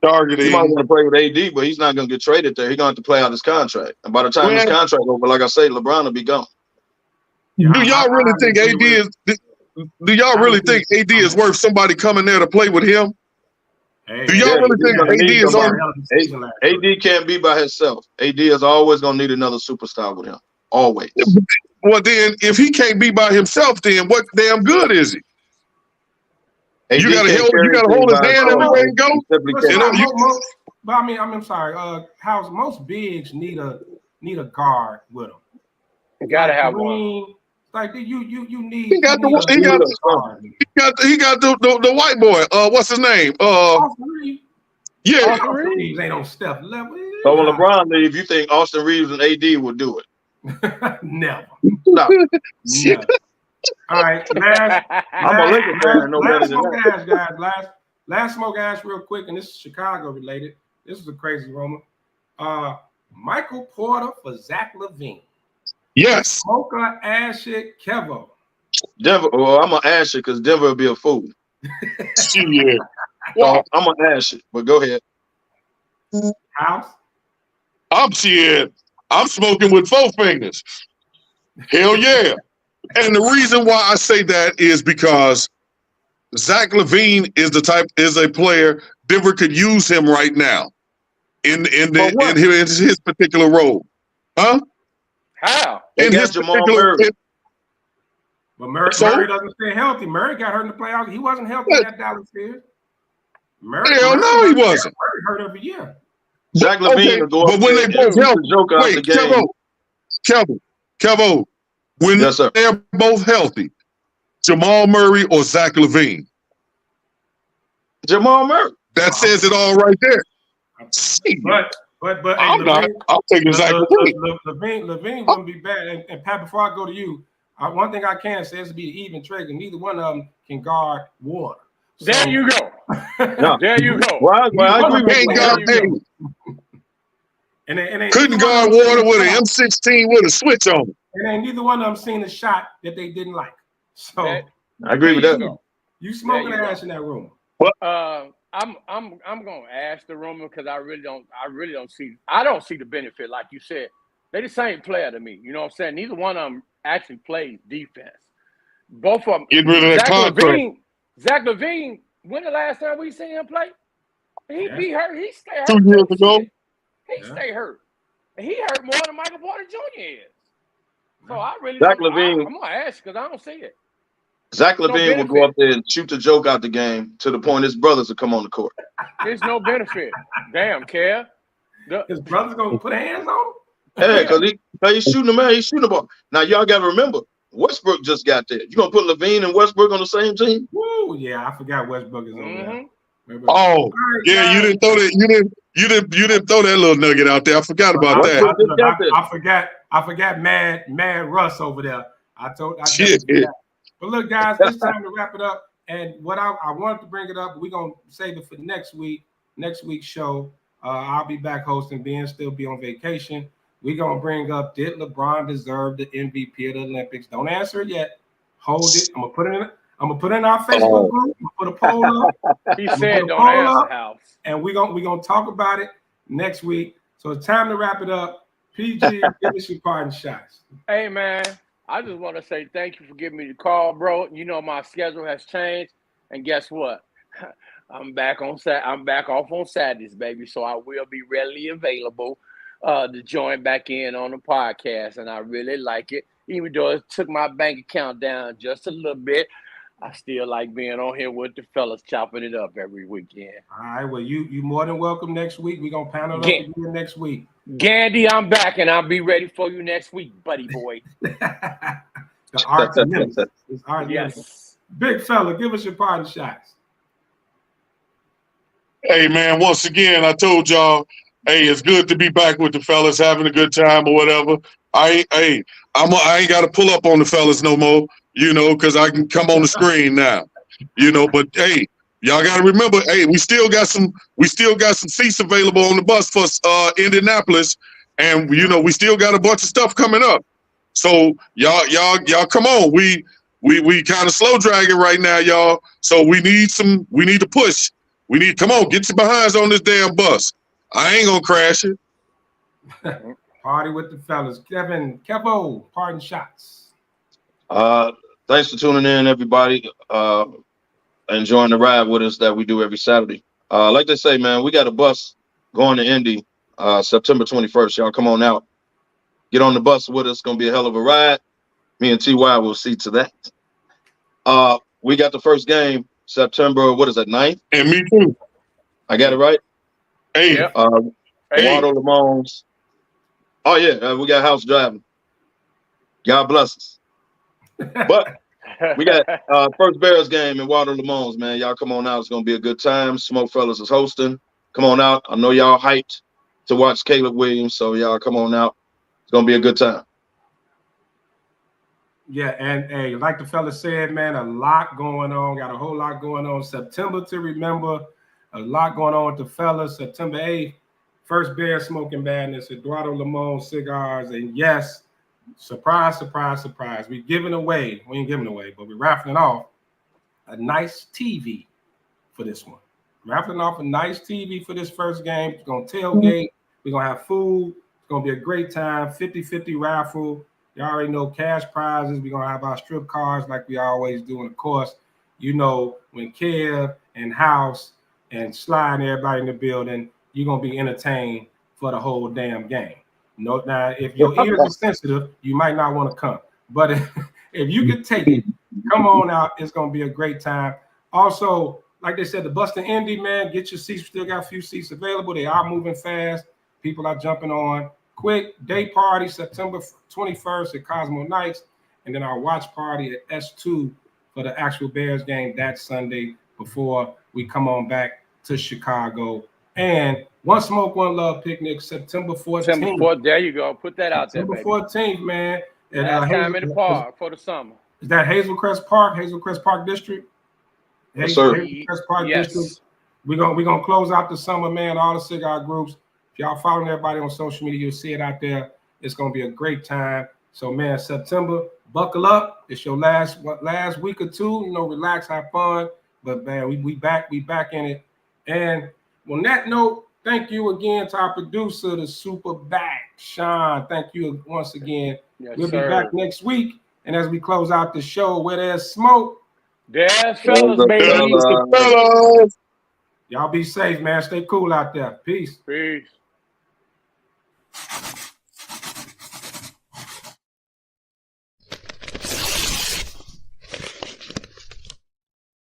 Targeting. He might want to play with AD, but he's not going to get traded there. He's going to have to play out his contract. And by the time his contract over, like I say, LeBron will be gone. Do y'all really think AD is? Do y'all really think AD is worth somebody coming there to play with him? Do y'all really think AD is on? AD can't be by himself. AD is always going to need another superstar with him. Always. Well, then, if he can't be by himself, then what damn good is he? You got to hold his hand everywhere he goes. But I'm sorry. How's most bigs need a guard with them? You gotta have one. Like you need. He got the white boy. What's his name? Austin Reeves. Yeah, Austin Reeves ain't on Steph level. So when LeBron leaves, you think Austin Reeves and AD would do it? Never. No. Never. All right, I'm a Lakers fan. No better than that. Guys. Last smoke ash, real quick, and this is Chicago related. This is a crazy rumor. Michael Porter for Zach LaVine. Yes. Smoker ash it, Kevo. Denver. Well, I'm gonna ash it because Denver will be a fool. Yeah. So I'm gonna ash it, but go ahead. House. I'm smoking with 4 fingers. Hell yeah. And the reason why I say that is because Zach LaVine is a player Denver could use him right now in his particular role. Huh? How? In his particular. But Murray doesn't stay healthy. Murray got hurt in the playoffs. He wasn't healthy in that Dallas series. Hell no, he wasn't. Murray hurt every year. Zach LaVine will go but when they both healthy, Kevo, when they're both healthy, Jamal Murray or Zach LaVine? Jamal Murray. That says it all right there. But I'm taking Zach LaVine. LaVine wouldn't be bad. And Pat, before I go to you, one thing I can say is to be an even trade, and neither one of them can guard water. So, there you go. No. There you go. Well, I agree with you. Couldn't guard water with an M16 with a switch on it. And then neither one of them seen a shot that they didn't like. So I agree with that. You smoking ash in that room. I'm gonna ask the rumor because I really don't see the benefit. Like you said, they the same player to me. You know what I'm saying? Neither one of them actually plays defense. Both of them. Get rid of that contract. Zach LaVine. When the last time we seen him play? He be hurt. He stay hurt. 2 years ago. He stay hurt. He hurt more than Michael Porter Jr. is. So I really Zach LaVine. I'm gonna ask because I don't see it. Zach No LaVine will go up there and shoot the joke out the game to the point his brothers will come on the court. There's no benefit. Damn, Kev. His brother's gonna put hands on him? Yeah, because he's shooting the man, he's shooting the ball. Now y'all gotta remember, Westbrook just got there. You gonna put LaVine and Westbrook on the same team? Woo, yeah, I forgot Westbrook is on there. Oh, yeah, you didn't throw that. You didn't throw that little nugget out there. I forgot about that. I forgot Mad Russ over there. I forgot. But look, guys, it's time to wrap it up. And what I wanted to bring it up, we're gonna save it for next week's show. I'll be back hosting. Ben still be on vacation. We're gonna bring up, did LeBron deserve the MVP of the Olympics? Don't answer it yet. Hold it. I'm gonna put it in our Facebook group. I'm gonna put a poll up. He said don't answer, House. And we're gonna talk about it next week. So it's time to wrap it up. PG, give us your parting shots. Hey, man, I just want to say thank you for giving me the call, bro. You know my schedule has changed, and guess what? I'm back off on Saturdays, baby. So I will be readily available to join back in on the podcast, and I really like it. Even though it took my bank account down just a little bit, I still like being on here with the fellas, chopping it up every weekend. All right, well, you more than welcome next week. We're gonna panel up again next week. Gandy, I'm back, and I'll be ready for you next week, buddy boy. The arts and nemesis. Yes. Big fella, give us your parting shots. Hey, man, once again, I told y'all, hey, it's good to be back with the fellas, having a good time or whatever. I ain't got to pull up on the fellas no more, because I can come on the screen now, But hey, y'all got to remember, hey, we still got some seats available on the bus for Indianapolis, and we still got a bunch of stuff coming up. So y'all come on. We kind of slow dragging right now, y'all. So we need to push. Come on, get your behinds on this damn bus. I ain't gonna crash it. Party with the fellas. Kevo, parting shots. Thanks for tuning in, everybody. Enjoying the ride with us that we do every Saturday. Like they say, man, we got a bus going to Indy September 21st. Y'all come on out. Get on the bus with us. It's gonna be a hell of a ride. Me and TY will see to that. We got the first game September, 9th? And me too. I got it right? Hey. Waldo Lamone's. Oh, yeah, we got house driving. God bless us. But we got first Bears game in Waldo Lamone's, man. Y'all come on out. It's going to be a good time. SmokeFellas is hosting. Come on out. I know y'all hyped to watch Caleb Williams, so y'all come on out. It's going to be a good time. Yeah, and hey, like the fella said, man, a lot going on. Got a whole lot going on. September to remember. A lot going on with the fellas. September 8th, first Bear Smoking Madness, Eduardo Limon Cigars. And yes, surprise, surprise, surprise. We ain't giving away, but we're raffling off a nice TV for this one. Raffling off a nice TV for this first game. It's going to tailgate. We're going to have food. It's going to be a great time. 50-50 raffle. You already know cash prizes. We're going to have our strip cards like we always do. And, of course, when Kev and House and Sly and everybody in the building, you're going to be entertained for the whole damn game. Now, if your ears are sensitive, you might not want to come. But if you can take it, come on out. It's going to be a great time. Also, like they said, the Bust and Indy, man, get your seats. We still got a few seats available. They are moving fast. People are jumping on. Quick day party, September 21st at Cosmo Nights. And then our watch party at S2 for the actual Bears game that Sunday before we come on back to Chicago. And One Smoke, One Love picnic, September 14th. September 4th, there you go. Put that out there, baby. September 14th, man. Last time in the park for the summer. Is that Hazelcrest Park District? Yes, sir. Hazelcrest Park District. We're gonna close out the summer, man. All the cigar groups. If y'all following everybody on social media, you'll see it out there. It's gonna be a great time. So, man, September, buckle up. It's your last week or two. Relax, have fun. But man, we back in it. And on that note, thank you again to our producer, the super back, Sean. Thank you once again. Yes, we'll sir. be back next week. And as we close out the show, where there's smoke, there's fellas, baby. Fellas. Y'all be safe, man. Stay cool out there. Peace. Peace.